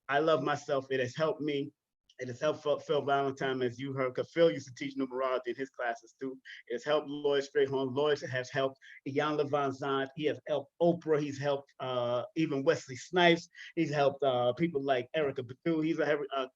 S1: I love myself. It has helped me. It has helped Phil Valentine, as you heard, because Phil used to teach numerology in his classes too. It has helped Lloyd Strayhorn. Lloyd has helped Ian Levon Zant. He has helped Oprah. He's helped even Wesley Snipes. He's helped people like Erica Badu. He's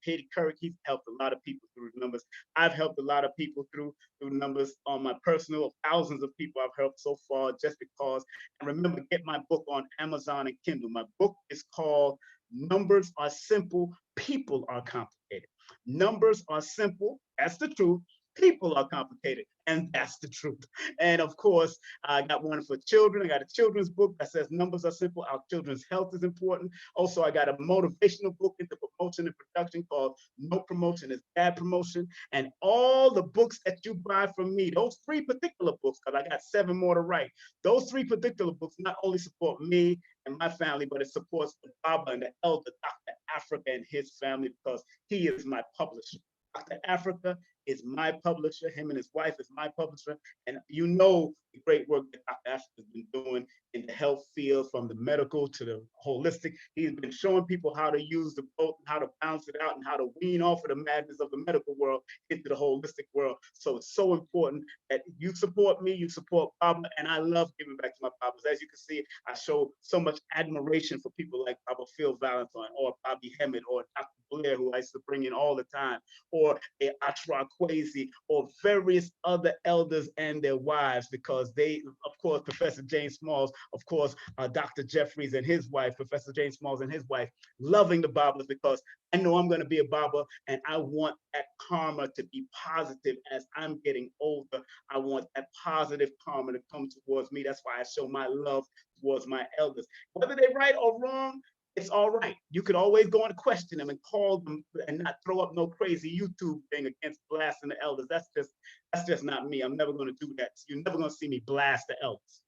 S1: Katie Couric. He's helped a lot of people through numbers. I've helped a lot of people through numbers on my personal. Thousands of people I've helped so far just because. And remember, get my book on Amazon and Kindle. My book is called Numbers Are Simple, People Are Complicated. Numbers are simple, that's the truth. People are complicated, and that's the truth. And of course, I got one for children. I got a children's book that says numbers are simple. Our children's health is important. Also, I got a motivational book into promotion and production called No Promotion is Bad Promotion. And all the books that you buy from me, those 3 particular books, because I got 7 more to write, those 3 particular books not only support me and my family, but it supports the Baba and the elder, Dr. Africa, and his family, because he is my publisher. Dr. Africa is my publisher. Him and his wife is my publisher. And you know the great work that Dr. Asher has been doing in the health field, from the medical to the holistic. He's been showing people how to use the both, how to balance it out, and how to wean off of the madness of the medical world into the holistic world. So it's so important that you support me, you support Baba, and I love giving back to my Babas. As you can see, I show so much admiration for people like Baba Phil Valentine, or Bobby Hemmett, or Dr. Blair, who I used to bring in all the time, or Atra Kwesi, or various other elders and their wives, because they, of course, Professor James Smalls, of course, Dr. Jeffries and his wife, Professor James Smalls and his wife, loving the Babas, because I know I'm going to be a Baba, and I want that karma to be positive as I'm getting older. I want that positive karma to come towards me. That's why I show my love towards my elders. Whether they're right or wrong, it's all right. You could always go and question them and call them and not throw up no crazy YouTube thing against blasting the elders. That's just not me. I'm never going to do that. You're never going to see me blast the elders.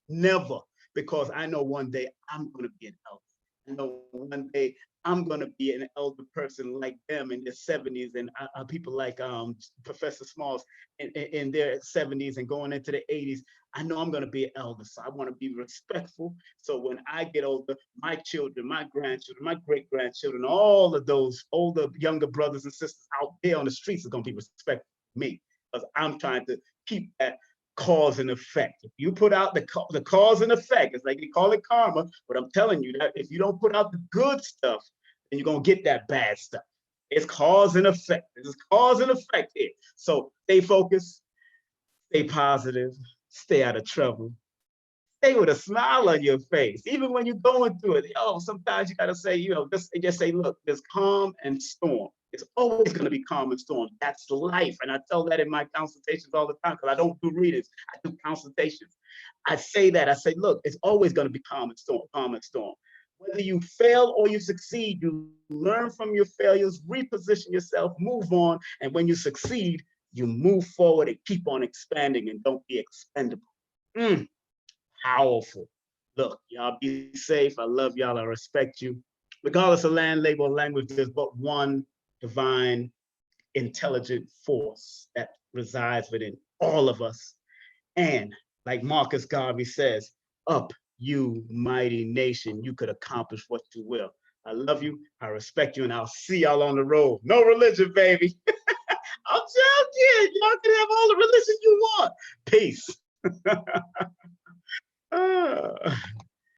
S1: Never, because I know one day I'm going to be an elder. I know one day I'm going to be an elder person like them in their 70s, and people like Professor Smalls in their 70s and going into the 80s. I know I'm going to be an elder, so I want to be respectful. So when I get older, my children, my grandchildren, my great-grandchildren, all of those older, younger brothers and sisters out there on the streets are going to be respectful of me, because I'm trying to keep that cause and effect. If you put out the cause and effect, it's like they call it karma, but I'm telling you that if you don't put out the good stuff, then you're going to get that bad stuff. It's cause and effect. There's cause and effect here. So stay focused, stay positive, stay out of trouble, stay with a smile on your face, even when you're going through it. Sometimes you got to say, just say, look, there's calm and storm. It's always going to be calm and storm. That's life. And I tell that in my consultations all the time, because I don't do readings, I do consultations. I say that. I say, look, it's always going to be calm and storm, calm and storm. Whether you fail or you succeed, you learn from your failures, reposition yourself, move on. And when you succeed, you move forward and keep on expanding, and don't be expendable. Powerful. Look, y'all be safe. I love y'all. I respect you. Regardless of land, label, or language, there's but one divine, intelligent force that resides within all of us. And like Marcus Garvey says, up, you mighty nation, you could accomplish what you will. I love you, I respect you, and I'll see y'all on the road. No religion, baby. I'm joking. Y'all can have all the religion you want. Peace.